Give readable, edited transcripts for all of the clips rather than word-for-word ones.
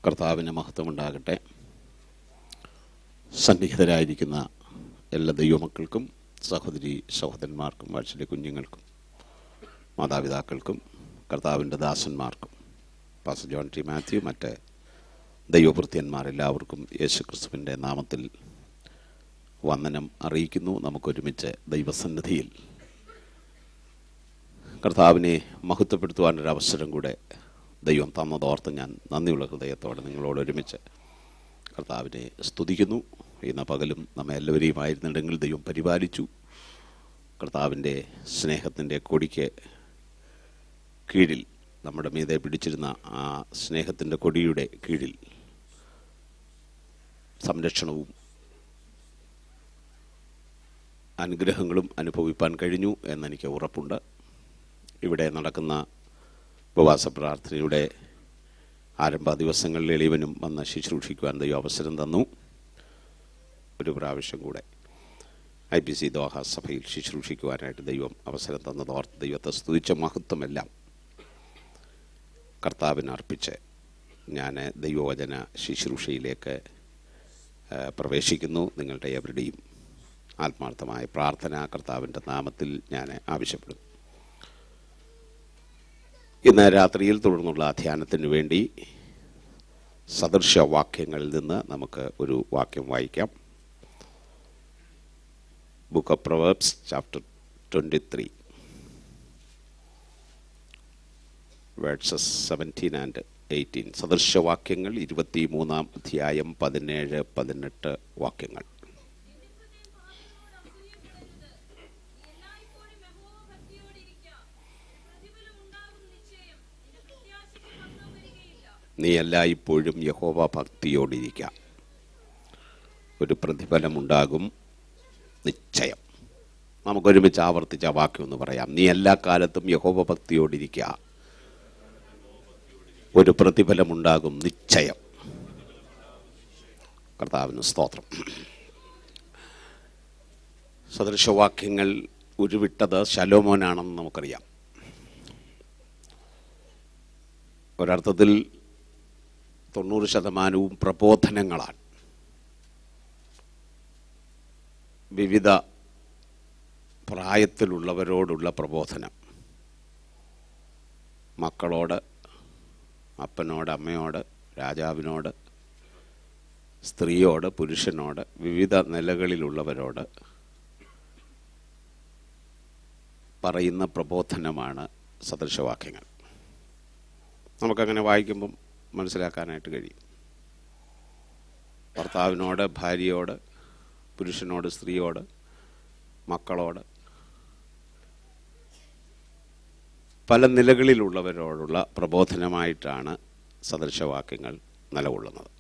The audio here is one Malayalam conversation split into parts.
കർത്താവിന് മഹത്വമുണ്ടാകട്ടെ. സന്നിഹിതരായിരിക്കുന്ന എല്ലാ ദൈവമക്കൾക്കും സഹോദരി സഹോദരന്മാർക്കും വാത്സല്യ കുഞ്ഞുങ്ങൾക്കും മാതാപിതാക്കൾക്കും കർത്താവിൻ്റെ ദാസന്മാർക്കും പാസ്റ്റർ ജോൺ ടി മാത്യു മറ്റ് ദൈവഭൃത്യന്മാർ എല്ലാവർക്കും യേശുക്രിസ്തുവിൻ്റെ നാമത്തിൽ വന്ദനം അറിയിക്കുന്നു. നമുക്കൊരുമിച്ച് ദൈവസന്നിധിയിൽ കർത്താവിനെ മഹത്വപ്പെടുത്തുവാനൊരവസരം കൂടെ ദൈവം തന്നതോർത്ത് ഞാൻ നന്ദിയുള്ള ഹൃദയത്തോടെ നിങ്ങളോട് ഒരുമിച്ച് കർത്താവിനെ സ്തുതിക്കുന്നു. ഇന്ന് പകലും നമ്മെ എല്ലാവരെയുമായിരുന്നുണ്ടെങ്കിൽ ദൈവം പരിപാലിച്ചു. കർത്താവിൻ്റെ സ്നേഹത്തിൻ്റെ കൊടിക്ക് കീഴിൽ നമ്മുടെ മീതെ പിടിച്ചിരുന്ന ആ സ്നേഹത്തിൻ്റെ കൊടിയുടെ കീഴിൽ സംരക്ഷണവും അനുഗ്രഹങ്ങളും അനുഭവിപ്പാൻ കഴിഞ്ഞു എന്നെനിക്ക് ഉറപ്പുണ്ട്. ഇവിടെ നടക്കുന്ന ഉപവാസ പ്രാർത്ഥനയുടെ ആരംഭ ദിവസങ്ങളിൽ എളിയവനും വന്ന് ശുശ്രൂഷിക്കുവാൻ ദൈവം അവസരം തന്നു. ഒരു പ്രാവശ്യം കൂടെ IPC ദോഹ സഭയിൽ ശുശ്രൂഷിക്കുവാനായിട്ട് ദൈവം അവസരം തന്നതോർത്ത് ദൈവത്തെ സ്തുതിച്ച മഹത്വമെല്ലാം കർത്താവിന് അർപ്പിച്ച് ഞാൻ ദൈവവചന ശുശ്രൂഷയിലേക്ക് പ്രവേശിക്കുന്നു. നിങ്ങളുടെ എവരുടെയും ആത്മാർത്ഥമായ പ്രാർത്ഥന കർത്താവിൻ്റെ നാമത്തിൽ ഞാൻ ആവശ്യപ്പെടുന്നു. ഇന്ന് രാത്രിയിൽ തുടർന്നുള്ള ധ്യാനത്തിന് വേണ്ടി സദൃശവാക്യങ്ങളിൽ നിന്ന് നമുക്ക് ഒരു വാക്യം വായിക്കാം. Book of proverbs chapter 23 verses 17 and 18. സദൃശവാക്യങ്ങൾ 23-ാം അധ്യായം 17-18 വാക്യങ്ങൾ. നീ എല്ലായ്പ്പോഴും യഹോവ ഭക്തിയോടിരിക്കുക, ഒരു പ്രതിഫലമുണ്ടാകും നിശ്ചയം. നമുക്കൊരുമിച്ച് ആവർത്തിച്ച വാക്യം ഒന്ന് പറയാം. നീ എല്ലാ കാലത്തും യഹോവ ഭക്തിയോടിരിക്കുക, ഒരു പ്രതിഫലമുണ്ടാകും നിശ്ചയം. കർത്താവിന് സ്തോത്രം. സദൃശവാക്യങ്ങൾ ഉരുവിട്ടത് ശലോമോനാണെന്ന് നമുക്കറിയാം. ഒരർത്ഥത്തിൽ 90% പ്രബോധനങ്ങളാണ്. വിവിധ പ്രായത്തിലുള്ളവരോടുള്ള പ്രബോധനം. മക്കളോട്, അപ്പനോട്, അമ്മയോട്, രാജാവിനോട്, സ്ത്രീയോട്, പുരുഷനോട്, വിവിധ നിലകളിലുള്ളവരോട് പറയുന്ന പ്രബോധനമാണ് സദൃശവാക്യങ്ങൾ. നമുക്കങ്ങനെ വായിക്കുമ്പം മനസ്സിലാക്കാനായിട്ട് കഴിയും. ഭർത്താവിനോട്, ഭാര്യയോട്, പുരുഷനോട്, സ്ത്രീയോട്, മക്കളോട്, പല നിലകളിലുള്ളവരോടുള്ള പ്രബോധനമായിട്ടാണ് സദൃശവാക്യങ്ങൾ നിലകൊള്ളുന്നത്.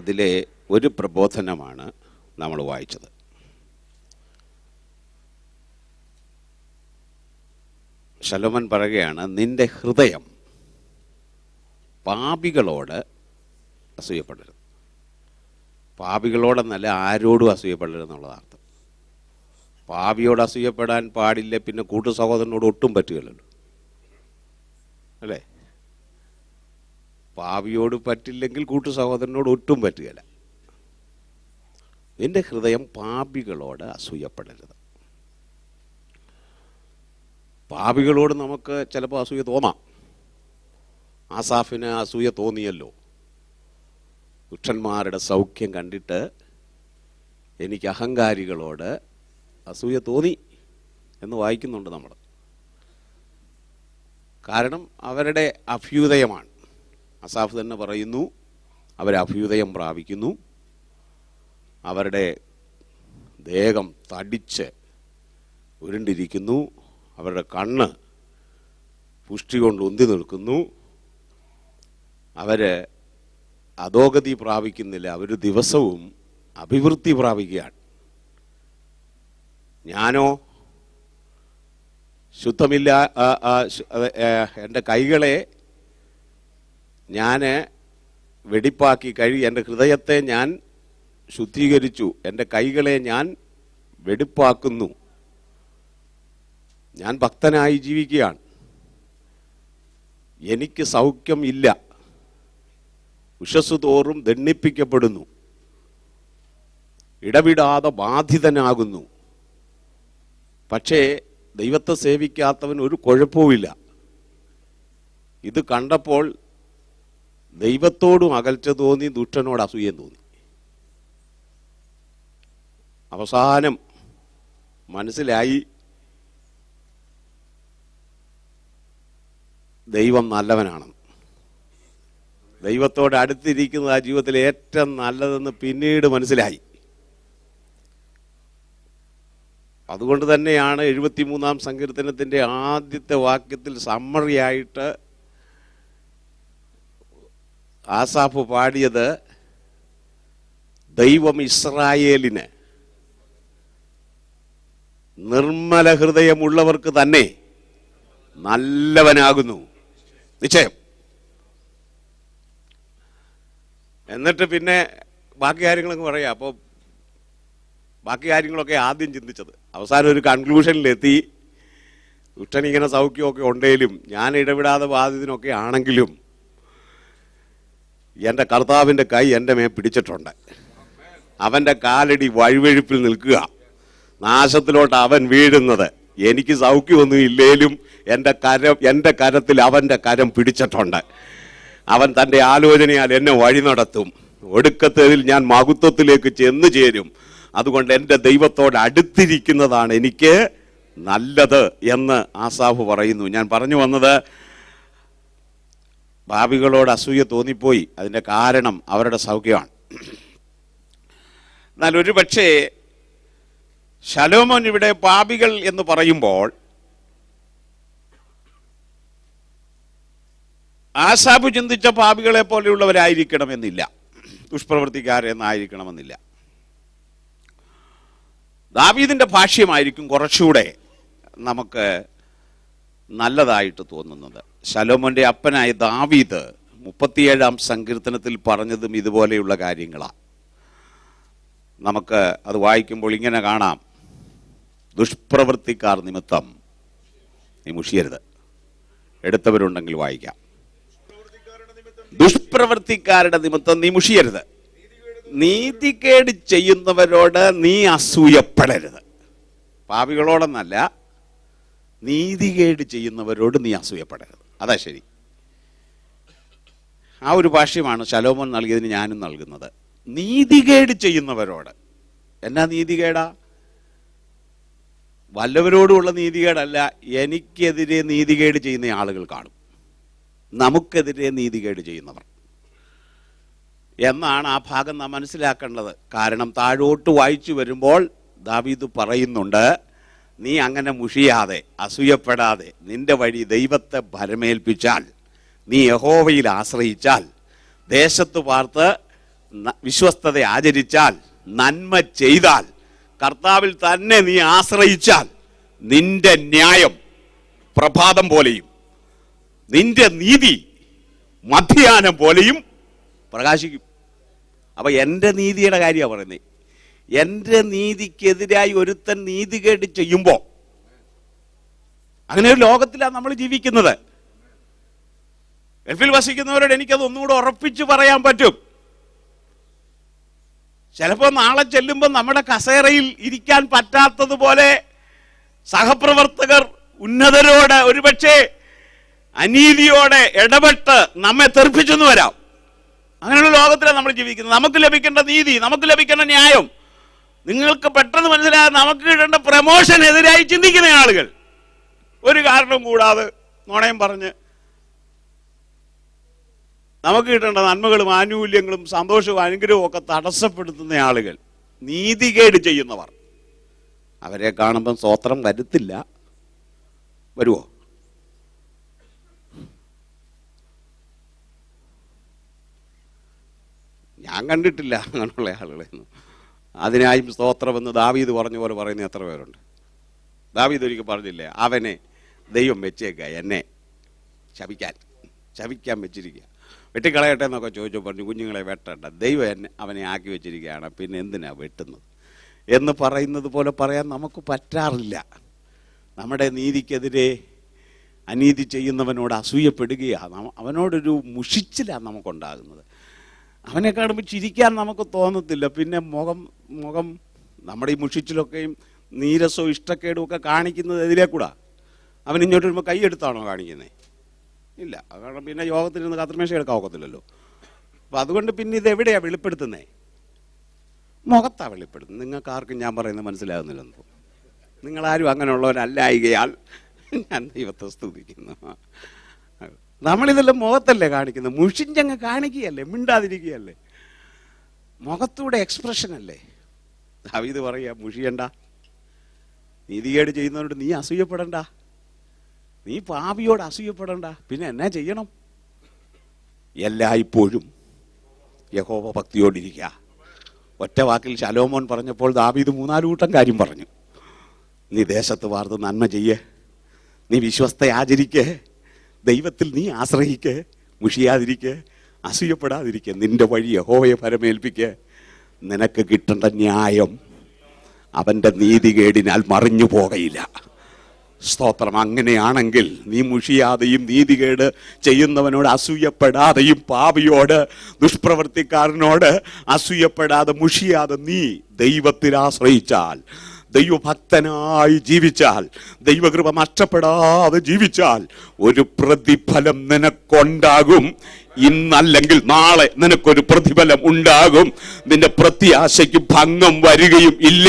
അതിലെ ഒരു പ്രബോധനമാണ് നമ്മൾ വായിച്ചത്. ശലോമൻ പറയുകയാണ്, നിന്റെ ഹൃദയം പാപികളോട് അസൂയപ്പെടരുത്. പാപികളോടെന്നല്ല, ആരോടും അസൂയപ്പെടരുത് എന്നുള്ളതാണ് അർത്ഥം. പാപിയോട് അസൂയപ്പെടാൻ പാടില്ല, പിന്നെ കൂട്ടു സഹോദരനോട് ഒട്ടും പറ്റുകയില്ലല്ലോ, അല്ലേ? പാപിയോട് പറ്റില്ലെങ്കിൽ കൂട്ടു സഹോദരനോട് ഒട്ടും പറ്റുകയില്ല. നിന്റെ ഹൃദയം പാപികളോട് അസൂയപ്പെടരുത്. പാപികളോട് നമുക്ക് ചിലപ്പോൾ അസൂയ തോന്നാം. ആസാഫിന് അസൂയ തോന്നിയല്ലോ. ദുഷ്ടന്മാരുടെ സൗഖ്യം കണ്ടിട്ട് എനിക്ക് അഹങ്കാരികളോട് അസൂയ തോന്നി എന്ന് വായിക്കുന്നുണ്ട് നമ്മൾ. കാരണം അവരുടെ അഭ്യുദയമാണ്. ആസാഫ് തന്നെ പറയുന്നു, അവരഭ്യുദയം പ്രാപിക്കുന്നു, അവരുടെ ദേഹം തടിച്ച് ഉരുണ്ടിരിക്കുന്നു, അവരുടെ കണ്ണ് പുഷ്ടി കൊണ്ട് ഉന്തി നിൽക്കുന്നു, അവർ അധോഗതി പ്രാപിക്കുന്നില്ല, അവർ ദിവസവും അഭിവൃദ്ധി പ്രാപിക്കുകയാണ്. ഞാനോ ശുദ്ധമില്ല, എൻ്റെ കൈകളെ ഞാൻ വെടിപ്പാക്കി എൻ്റെ ഹൃദയത്തെ ഞാൻ ശുദ്ധീകരിച്ചു, എൻ്റെ കൈകളെ ഞാൻ വെടിപ്പാക്കുന്നു, ഞാൻ ഭക്തനായി ജീവിക്കുകയാണ്. എനിക്ക് സൗഖ്യം ഇല്ല, ഉഷസ് തോറും ദണ്ഡിപ്പിക്കപ്പെടുന്നു, ഇടവിടാതെ ബാധിതനാകുന്നു. പക്ഷേ ദൈവത്തെ സേവിക്കാത്തവൻ ഒരു കുഴപ്പവുമില്ല. ഇത് കണ്ടപ്പോൾ ദൈവത്തോടും അകൽച്ച തോന്നി, ദുഷ്ടനോട് അസൂയം തോന്നി. അവസാനം മനസ്സിലായി ദൈവം നല്ലവനാണെന്ന്. ദൈവത്തോട് അടുത്തിരിക്കുന്നത് ആ ജീവിതത്തിൽ ഏറ്റവും നല്ലതെന്ന് പിന്നീട് മനസ്സിലായി. അതുകൊണ്ട് തന്നെയാണ് 73-ാം സങ്കീർത്തനത്തിൻ്റെ ആദ്യത്തെ വാക്യത്തിൽ സമ്മറിയായിട്ട് ആസാഫ് പാടിയത്, ദൈവം ഇസ്രായേലിന് നിർമ്മല ഹൃദയമുള്ളവർക്ക് തന്നെ നല്ലവനാകുന്നു നിശ്ചയം. എന്നിട്ട് പിന്നെ ബാക്കി കാര്യങ്ങളൊക്കെ പറയാം. അപ്പോൾ ബാക്കി കാര്യങ്ങളൊക്കെ ആദ്യം ചിന്തിച്ചത് അവസാനം ഒരു കൺക്ലൂഷനിലെത്തി. ദുഷ്ടനിങ്ങനെ സൗഖ്യമൊക്കെ ഉണ്ടെങ്കിലും ഞാൻ ഇടപെടാതെ ബാധിതനൊക്കെ ആണെങ്കിലും എൻ്റെ കർത്താവിൻ്റെ കൈ എൻ്റെ മേൽ പിടിച്ചിട്ടുണ്ട്. അവൻ്റെ കാലടി വഴുവഴുപ്പിൽ നിൽക്കുക, നാശത്തിലോട്ട് അവൻ വീഴുന്നത്. എനിക്ക് സൗഖ്യമൊന്നും ഇല്ലേലും എൻ്റെ കരത്തിൽ അവൻ്റെ കരം പിടിച്ചിട്ടുണ്ട്. അവൻ തൻ്റെ ആലോചനയാൽ എന്നെ വഴി നടത്തും. ഒടുക്കത്തിൽ ഞാൻ മഹത്വത്തിലേക്ക് ചെന്നു ചേരും. അതുകൊണ്ട് എൻ്റെ ദൈവത്തോട് അടുത്തിരിക്കുന്നതാണ് എനിക്ക് നല്ലത് എന്ന് ആസാഫ് പറയുന്നു. ഞാൻ പറഞ്ഞു വന്നത്, പാപികളോട് അസൂയ തോന്നിപ്പോയി. അതിൻ്റെ കാരണം അവരുടെ സൗഖ്യമാണ്. എന്നാൽ ഒരു പക്ഷേ ശലോമോൻ ഇവിടെ പാപികൾ എന്ന് പറയുമ്പോൾ ആസാഫ് ചിന്തിച്ച പാപികളെ പോലെയുള്ളവരായിരിക്കണമെന്നില്ല, ദുഷ്പ്രവൃത്തിക്കാരെന്നായിരിക്കണമെന്നില്ല. ദാവീദിൻ്റെ ഭാഷ്യമായിരിക്കും കുറച്ചുകൂടെ നമുക്ക് നല്ലതായിട്ട് തോന്നുന്നത്. ശലോമോൻ്റെ അപ്പനായ ദാവീദ് 37-ാം സങ്കീർത്തനത്തിൽ പറഞ്ഞതും ഇതുപോലെയുള്ള കാര്യങ്ങളാണ്. നമുക്ക് അത് വായിക്കുമ്പോൾ ഇങ്ങനെ കാണാം, ദുഷ്പ്രവൃത്തിക്കാർ നിമിത്തം നീ മുഷിയരുത്. എടുത്തവരുണ്ടെങ്കിൽ വായിക്കാം. ദുഷ്പ്രവൃത്തിക്കാരുടെ നിമിത്തം നീ മുഷിയരുത്, നീതികേട് ചെയ്യുന്നവരോട് നീ അസൂയപ്പെടരുത്. പാപികളോടൊന്നല്ല, നീതികേട് ചെയ്യുന്നവരോട് നീ അസൂയപ്പെടരുത്. അതാ ശരി. ആ ഒരു ഭാഷ്യമാണ് ശലോമോൻ നൽകിയതിന് ഞാനും നൽകുന്നത്. നീതികേട് ചെയ്യുന്നവരോട്. എന്നാ നീതികേടാ? വല്ലവരോടുമുള്ള നീതികേടല്ല, എനിക്കെതിരെ നീതികേട് ചെയ്യുന്ന ആളുകൾ കാണും, നമുക്കെതിരെ നീതികേട് ചെയ്യുന്നവർ എന്നാണ് ആ ഭാഗം നാം മനസ്സിലാക്കേണ്ടത്. കാരണം താഴോട്ട് വായിച്ചു വരുമ്പോൾ ദാവീദ് പറയുന്നുണ്ട്, നീ അങ്ങനെ മുഷിയാതെ അസൂയപ്പെടാതെ നിന്റെ വഴി ദൈവത്തെ ഭരമേൽപ്പിച്ചാൽ, നീ യഹോവയിൽ ആശ്രയിച്ചാൽ, ദേശത്ത് പാർത്ത് വിശ്വസ്തത ആചരിച്ചാൽ, നന്മ ചെയ്താൽ, കർത്താവിൽ തന്നെ നീ ആശ്രയിച്ചാൽ, നിന്റെ ന്യായം പ്രഭാതം പോലെയും നിന്റെ നീതി മധ്യാഹ്നം പോലെയും പ്രകാശിക്കും. അപ്പൊ എൻ്റെ നീതിയുടെ കാര്യമാണ് പറയുന്നത്. എൻ്റെ നീതിക്കെതിരായി ഒരുത്തൻ നീതികേട് ചെയ്യുമ്പോൾ, അങ്ങനെ ഒരു ലോകത്തിലാണ് നമ്മൾ ജീവിക്കുന്നത്. ഗൾഫിൽ വസിക്കുന്നവരോട് എനിക്കത് ഒന്നുകൂടെ ഉറപ്പിച്ച് പറയാൻ പറ്റും. ചിലപ്പോൾ നാളെ ചെല്ലുമ്പോൾ നമ്മുടെ കസേരയിൽ ഇരിക്കാൻ പറ്റാത്തതുപോലെ സഹപ്രവർത്തകർ ഉന്നതരോട് ഒരുപക്ഷെ അനീതിയോടെ ഇടപെട്ട് നമ്മെ തെറിപ്പിച്ചെന്ന് വരാം. അങ്ങനെയുള്ള ലോകത്തിലാണ് നമ്മൾ ജീവിക്കുന്നത്. നമുക്ക് ലഭിക്കേണ്ട നീതി, നമുക്ക് ലഭിക്കേണ്ട ന്യായം, നിങ്ങൾക്ക് പെട്ടെന്ന് മനസ്സിലാകാൻ നമുക്ക് കിട്ടേണ്ട പ്രമോഷനെതിരായി ചിന്തിക്കുന്ന ആളുകൾ ഒരു കാരണവും കൂടാതെ നുണയും പറഞ്ഞ് നമുക്ക് കിട്ടേണ്ട നന്മകളും ആനുകൂല്യങ്ങളും സന്തോഷവും അനുഗ്രഹവും ഒക്കെ തടസ്സപ്പെടുത്തുന്ന ആളുകൾ, നീതികേട് ചെയ്യുന്നവർ, അവരെ കാണുമ്പം സ്തോത്രം വരുത്തില്ല. വരുമോ? ഞാൻ കണ്ടിട്ടില്ല അങ്ങനെയുള്ള ആളുകളെയൊന്നും. അതിനായും സ്തോത്രമെന്ന് ദാവീദ് പറഞ്ഞ പോലെ പറയുന്ന എത്ര പേരുണ്ട്? ദാവീദ് ഒരിക്കൽ പറഞ്ഞില്ലേ, അവനെ ദൈവം വെച്ചേക്കുക എന്നെ ശപിക്കാൻ വെച്ചിരിക്കുക, വെട്ടിക്കളയട്ടെ എന്നൊക്കെ ചോദിച്ചു. പറഞ്ഞു, കുഞ്ഞുങ്ങളെ വെട്ടണ്ട, ദൈവം അവനെ ആക്കി വെച്ചിരിക്കുകയാണ്, പിന്നെ എന്തിനാ വെട്ടുന്നത് എന്ന് പറയുന്നത് പോലെ പറയാൻ നമുക്ക് പറ്റാറില്ല. നമ്മുടെ നീതിക്കെതിരെ അനീതി ചെയ്യുന്നവനോട് അസൂയപ്പെടുകയാണ്. അവനോടൊരു മുഷിച്ചിലാണ് നമുക്കുണ്ടാകുന്നത്. അവനെ കാണുമ്പോൾ ചിരിക്കാൻ നമുക്ക് തോന്നത്തില്ല. പിന്നെ മുഖം നമ്മുടെ ഈ മുഷിച്ചിലൊക്കെയും നീരസവും ഇഷ്ടക്കേടും ഒക്കെ കാണിക്കുന്നത് എതിലേക്കൂടാ? അവൻ ഇങ്ങോട്ട് വരുമ്പോൾ കൈയെടുത്താണോ കാണിക്കുന്നത്? ഇല്ല. കാരണം പിന്നെ യോഗത്തിൽ നിന്ന് കത്രിമേശ എടുക്കാൻ ഒക്കത്തില്ലല്ലോ. അപ്പം അതുകൊണ്ട് പിന്നെ ഇത് എവിടെയാണ് വെളിപ്പെടുത്തുന്നത്? മുഖത്താണ് വെളിപ്പെടുത്തുന്നത്. നിങ്ങൾക്ക് ആർക്കും ഞാൻ പറയുന്നത് മനസ്സിലാകുന്നില്ലെന്ന് തോന്നുന്നു. നിങ്ങളാരും അങ്ങനെയുള്ളവരല്ലായികയാൽ ഞാൻ ദൈവത്തെ സ്തുതിക്കുന്നു. നമ്മളിതെല്ലാം മുഖത്തല്ലേ കാണിക്കുന്നത്? മുഷിഞ്ചങ്ങ് കാണിക്കുകയല്ലേ, മിണ്ടാതിരിക്കുകയല്ലേ, മുഖത്തൂടെ എക്സ്പ്രഷനല്ലേ. ദാവീദ് പറയുക, മുഷിയണ്ട, നീതികേട് ചെയ്യുന്നവരോട് നീ അസൂയപ്പെടണ്ട, നീ പാപിയോട് അസൂയപ്പെടണ്ട. പിന്നെ എന്നാ ചെയ്യണം? എല്ലായ്പ്പോഴും യഹോവ ഭക്തിയോടിരിക്കുക. ഒറ്റ വാക്കിൽ ശലോമോൻ പറഞ്ഞപ്പോൾ ദാവീദ് 3-4 കൂട്ടം കാര്യം പറഞ്ഞു. നീ ദേശത്ത് വാർത്ത് നന്മ ചെയ്യേ, നീ വിശ്വസ്ത ആചരിക്കേ, ദൈവത്തിൽ നീ ആശ്രയിക്കേ, മുഷിയാതിരിക്കേ, അസൂയപ്പെടാതിരിക്കേ, നിന്റെ വഴി യഹോവയെ ഫലമേൽപ്പിക്കേ. നിനക്ക് കിട്ടേണ്ട ന്യായം അവൻ്റെ നീതികേടിനാൽ മറിഞ്ഞു പോകയില്ല. സ്തോത്രം. അങ്ങനെയാണെങ്കിൽ നീ മുഷിയാതെയും നീതികേട് ചെയ്യുന്നവനോട് അസൂയപ്പെടാതെയും പാപിയോട് ദുഷ്പ്രവർത്തിക്കാരനോട് അസൂയപ്പെടാതെ മുഷിയാതെ നീ ദൈവത്തിൽ ആശ്രയിച്ചാൽ, ദൈവഭക്തനായി ജീവിച്ചാൽ, ദൈവകൃപ നഷ്ടപ്പെടാതെ ജീവിച്ചാൽ ഒരു പ്രതിഫലം നിനക്കുണ്ടാകും. ഇന്നല്ലെങ്കിൽ നാളെ നിനക്കൊരു പ്രതിഫലം ഉണ്ടാകും. നിന്റെ പ്രത്യാശയ്ക്ക് ഭംഗം വരികയും ഇല്ല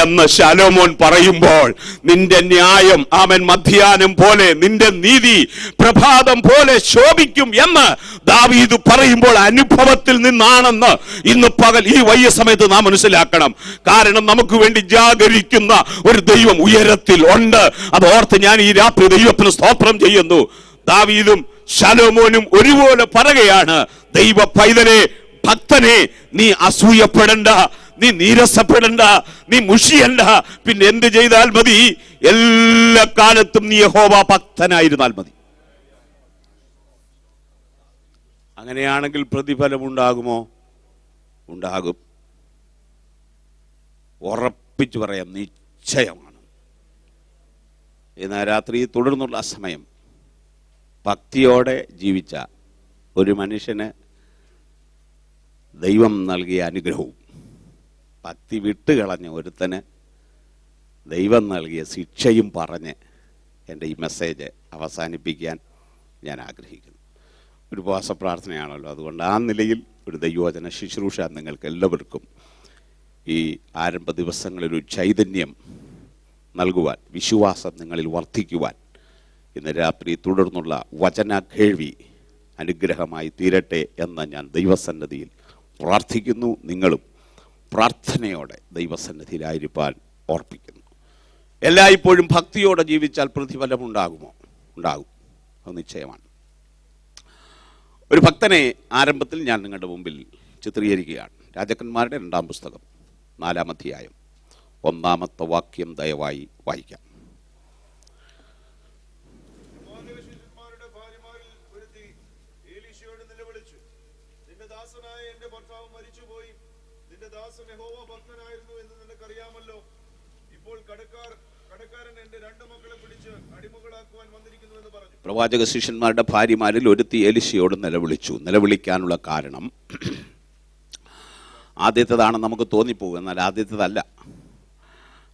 എന്ന് ശലോമോൻ പറയുമ്പോൾ, നിന്റെ ന്യായം ആമേൻ മധ്യാഹ്നം പോലെ, നിന്റെ നീതി പ്രഭാതം പോലെ ശോഭിക്കും എന്ന് ദാവീദ് പറയുമ്പോൾ അനുഭവത്തിൽ നിന്നാണെന്ന് ഇന്ന് പകൽ ഈ വയ്യ സമയത്ത് നാം മനസ്സിലാക്കണം. കാരണം നമുക്ക് വേണ്ടി ജാഗരിക്കുന്ന ഒരു ദൈവം ഉയരത്തിൽ ഉണ്ട്. അത് ഓർത്ത് ഞാൻ ഈ രാത്രി ദൈവത്തിന് സ്തോത്രം ചെയ്യുന്നു. ദാവീദും ശലോമോനും ഒരുപോലെ പറയുകയാണ്, ദൈവ പൈതനെ, ഭക്തനെ, നീ അസൂയപ്പെടണ്ട, നീ നീരസപ്പെടണ്ട, നീ മുഷിയണ്ട. പിന്നെ എന്ത് ചെയ്താൽ മതി? എല്ലാ കാലത്തും നീ യഹോവ ഭക്തനായിരുന്നാൽ മതി. അങ്ങനെയാണെങ്കിൽ പ്രതിഫലം ഉണ്ടാകുമോ? ഉണ്ടാകും. ഉറപ്പിച്ചു പറയാം, നിശ്ചയമാണ്. ഇന്ന് രാത്രി തുടർന്നുള്ള സമയം ഭക്തിയോടെ ജീവിച്ച ഒരു മനുഷ്യന് ദൈവം നൽകിയ അനുഗ്രഹവും, ഭക്തി വിട്ടുകളഞ്ഞ ഒരുത്തന് ദൈവം നൽകിയ ശിക്ഷയും പറഞ്ഞ് എൻ്റെ ഈ മെസ്സേജ് അവസാനിപ്പിക്കാൻ ഞാൻ ആഗ്രഹിക്കുന്നു. ഒരു ഉപവാസ പ്രാർത്ഥനയാണല്ലോ, അതുകൊണ്ട് ആ നിലയിൽ ഒരു ദൈവവചന ശുശ്രൂഷ നിങ്ങൾക്ക് എല്ലാവർക്കും ഈ ആരംഭ ദിവസങ്ങളിലൊരു ചൈതന്യം നൽകുവാൻ, വിശ്വാസം നിങ്ങളിൽ വർദ്ധിക്കുവാൻ ഇന്ന് രാത്രി തുടർന്നുള്ള വചന കേൾവി അനുഗ്രഹമായി തീരട്ടെ എന്ന് ഞാൻ ദൈവസന്നിധിയിൽ പ്രാർത്ഥിക്കുന്നു. നിങ്ങളും പ്രാർത്ഥനയോടെ ദൈവസന്നിധിയിലായിരിക്കാൻ ഓർപ്പിക്കുന്നു. എല്ലായ്പ്പോഴും ഭക്തിയോടെ ജീവിച്ചാൽ പ്രതിഫലം ഉണ്ടാകുമോ? ഉണ്ടാകും. അത് നിശ്ചയമാണ്. ഒരു ഭക്തനെ ആരംഭത്തിൽ ഞാൻ നിങ്ങളുടെ മുമ്പിൽ ചിത്രീകരിക്കുകയാണ്. രാജാക്കന്മാരുടെ 2-ാം പുസ്തകം 4-ാം അധ്യായം 1-ാമത്തെ വാക്യം ദയവായി വായിക്കാം. പ്രവാചക ശിഷ്യന്മാരുടെ ഭാര്യമാരിൽ ഒരുത്തി എലീശയോട് നിലവിളിച്ചു. നിലവിളിക്കാനുള്ള കാരണം ആദ്യത്തേതാണെന്ന് നമുക്ക് തോന്നിപ്പോകും, എന്നാൽ ആദ്യത്തേതല്ല.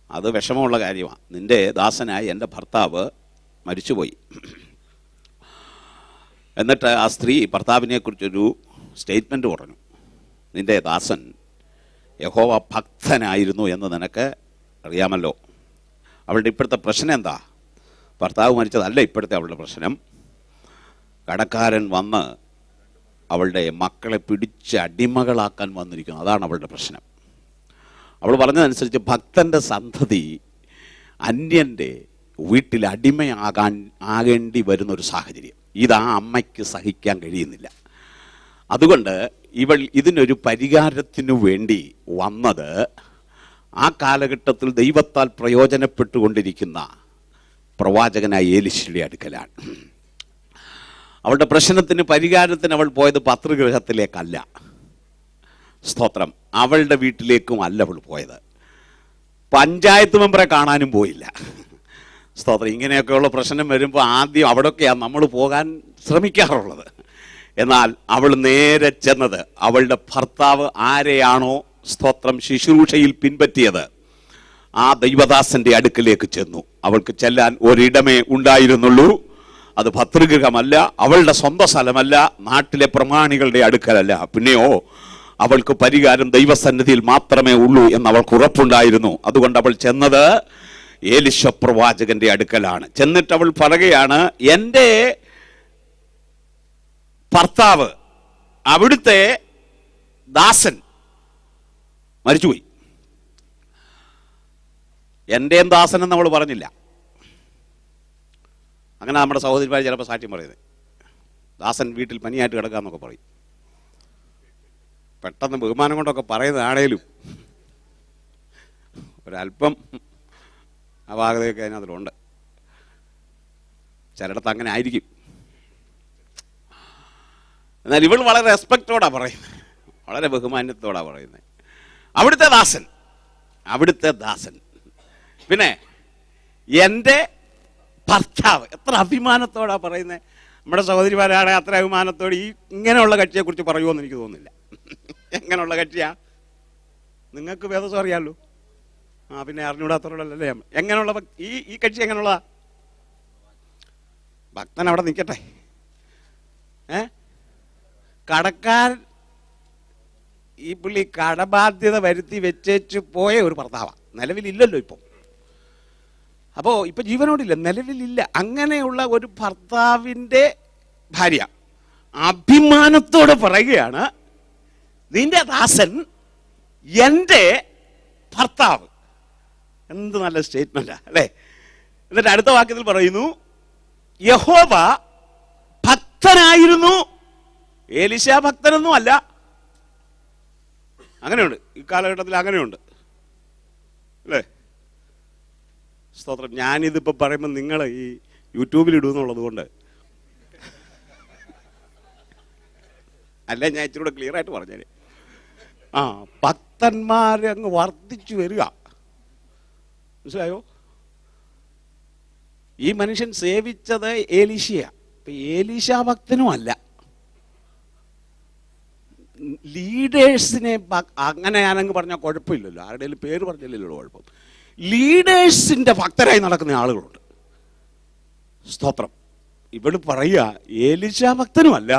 അത് വിഷമമുള്ള കാര്യമാണ്. നിന്റെ ദാസനായ എൻ്റെ ഭർത്താവ് മരിച്ചുപോയി. എന്നിട്ട് ആ സ്ത്രീ ഭർത്താവിനെക്കുറിച്ചൊരു സ്റ്റേറ്റ്മെൻറ്റ് പറഞ്ഞു. നിന്റെ ദാസൻ യഹോവ ഭക്തനായിരുന്നു എന്ന് നിനക്ക് അറിയാമല്ലോ. അവളുടെ ഇപ്പോഴത്തെ പ്രശ്നം എന്താ? ഭർത്താവ് മരിച്ചതല്ല ഇപ്പോഴത്തെ അവളുടെ പ്രശ്നം. കടക്കാരൻ വന്ന് അവളുടെ മക്കളെ പിടിച്ച് അടിമകളാക്കാൻ വന്നിരിക്കുന്നു. അതാണ് അവളുടെ പ്രശ്നം. അവൾ പറഞ്ഞതനുസരിച്ച് ഭക്തൻ്റെ സന്തതി അന്യൻ്റെ വീട്ടിൽ ആകേണ്ടി വരുന്നൊരു സാഹചര്യം ഇതാ അമ്മയ്ക്ക് സഹിക്കാൻ കഴിയുന്നില്ല. അതുകൊണ്ട് ഇവൾ ഇതിനൊരു പരിഹാരത്തിനു വേണ്ടി വന്നത് ആ കാലഘട്ടത്തിൽ ദൈവത്താൽ പ്രയോജനപ്പെട്ടുകൊണ്ടിരിക്കുന്ന പ്രവാചകനായ എലീശയുടെ അടുക്കലാണ്. അവളുടെ പ്രശ്നത്തിന് പരിഹാരത്തിന് അവൾ പോയത് പതൃഗൃഹത്തിലേക്കല്ല, സ്തോത്രം, അവളുടെ വീട്ടിലേക്കും അല്ല അവൾ പോയത്. പഞ്ചായത്ത് മെമ്പറെ കാണാനും പോയില്ല. സ്തോത്രം. ഇങ്ങനെയൊക്കെയുള്ള പ്രശ്നം വരുമ്പോൾ ആദ്യം അവിടെയൊക്കെയാണ് നമ്മൾ പോകാൻ ശ്രമിക്കാറുള്ളത്. എന്നാൽ അവൾ നേരെ ചെന്നത് അവളുടെ ഭർത്താവ് ആരെയാണോ സ്തോത്രം ശുശ്രൂഷയിൽ പിൻപറ്റിയത് ആ ദൈവദാസന്റെ അടുക്കിലേക്ക് ചെന്നു. അവൾക്ക് ചെല്ലാൻ ഒരിടമേ ഉണ്ടായിരുന്നുള്ളൂ. അത് ഭർതൃഗൃഹമല്ല, അവളുടെ സ്വന്തം സ്ഥലമല്ല, നാട്ടിലെ പ്രമാണികളുടെ അടുക്കലല്ല. പിന്നെയോ അവൾക്ക് പരിഹാരം ദൈവസന്നിധിയിൽ മാത്രമേ ഉള്ളൂ എന്ന് അവൾക്ക് ഉറപ്പുണ്ടായിരുന്നു. അതുകൊണ്ട് അവൾ ചെന്നത് ഏലിശ പ്രവാചകന്റെ അടുക്കലാണ്. ചെന്നിട്ട് അവൾ പറയുകയാണ്, എൻ്റെ ഭർത്താവ് അവിടുത്തെ ദാസൻ മരിച്ചുപോയി. എൻ്റെയും ദാസൻ എന്ന് അവൾ പറഞ്ഞില്ല. അങ്ങനെ നമ്മുടെ സഹോദരിമാർ ചിലപ്പോൾ സാക്ഷ്യം പറയുന്നത്, ദാസൻ വീട്ടിൽ പനിയായിട്ട് കിടക്കാമെന്നൊക്കെ പറയും. പെട്ടെന്ന് ബഹുമാനം കൊണ്ടൊക്കെ പറയുന്നതാണേലും ഒരല്പം അപാകതയൊക്കെ അതിനകത്തിലുണ്ട്. ചിലയിടത്ത് അങ്ങനെ ആയിരിക്കും. എന്നാൽ ഇവൾ വളരെ റെസ്പെക്റ്റോടാണ് പറയുന്നത്, വളരെ ബഹുമാന്യത്തോടാണ് പറയുന്നത്. അവിടുത്തെ ദാസൻ, അവിടുത്തെ ദാസൻ. പിന്നെ എൻ്റെ ഭർത്താവ്. എത്ര അഭിമാനത്തോടാണ് പറയുന്നത്. നമ്മുടെ സഹോദരിമാരാണ് അത്ര അഭിമാനത്തോടെ ഈ ഇങ്ങനെയുള്ള കക്ഷിയെക്കുറിച്ച് പറയുമോയെന്ന് എനിക്ക് തോന്നുന്നില്ല. എങ്ങനെയുള്ള കക്ഷിയാ? നിങ്ങൾക്ക് വേദസം അറിയാമല്ലോ. പിന്നെ അറിഞ്ഞൂടാത്തവരോടല്ലേ. എങ്ങനെയുള്ള ഈ കക്ഷി എങ്ങനെയുള്ളതാ? ഭക്തൻ അവിടെ നിൽക്കട്ടെ. കടക്കാരൻ ഈ പുള്ളി കടബാധ്യത വരുത്തി വെച്ചേച്ച് പോയ ഒരു ഭർത്താവാണ്. നിലവിലില്ലല്ലോ ഇപ്പം. അപ്പോൾ ഇപ്പം ജീവനോടില്ല, നിലവിലില്ല. അങ്ങനെയുള്ള ഒരു ഭർത്താവിൻ്റെ ഭാര്യ അഭിമാനത്തോടെ പറയുകയാണ്, നിന്റെ ദാസൻ എൻ്റെ ഭർത്താവ്. എന്ത് നല്ല സ്റ്റേറ്റ്മെന്റാ അല്ലേ? എന്നിട്ട് അടുത്ത വാക്യത്തിൽ പറയുന്നു, യഹോവ ഭക്തനായിരുന്നു. ഏലിശ ഭക്തനൊന്നും അല്ല. അങ്ങനെയുണ്ട്, ഈ കാലഘട്ടത്തിൽ അങ്ങനെയുണ്ട് അല്ലേ? സ്തോത്രം. ഞാനിതിപ്പോൾ പറയുമ്പോൾ നിങ്ങൾ ഈ യൂട്യൂബിൽ ഇടുമെന്നുള്ളത് കൊണ്ട് അല്ല, ഞാൻ ഇച്ചിരി കൂടെ ക്ലിയർ ആയിട്ട് പറഞ്ഞേനെ. ഭക്തന്മാരെ അങ്ങ് വർദ്ധിച്ചു വരിക. മനസ്സിലായോ? ഈ മനുഷ്യൻ സേവിച്ചത് ഏലീശയാ. ഇപ്പം ഏലീശ ഭക്തനും അല്ല. ലീഡേഴ്സിനെ അങ്ങനെയാണെന്ന് പറഞ്ഞാൽ കുഴപ്പമില്ലല്ലോ, ആരുടെയും പേര് പറഞ്ഞില്ലല്ലോ കുഴപ്പം. ലീഡേഴ്സിൻ്റെ ഭക്തരായി നടക്കുന്ന ആളുകളുണ്ട്. സ്തോത്രം. ഇവിടെ പറയുക ഏലീശ ഭക്തനുമല്ല,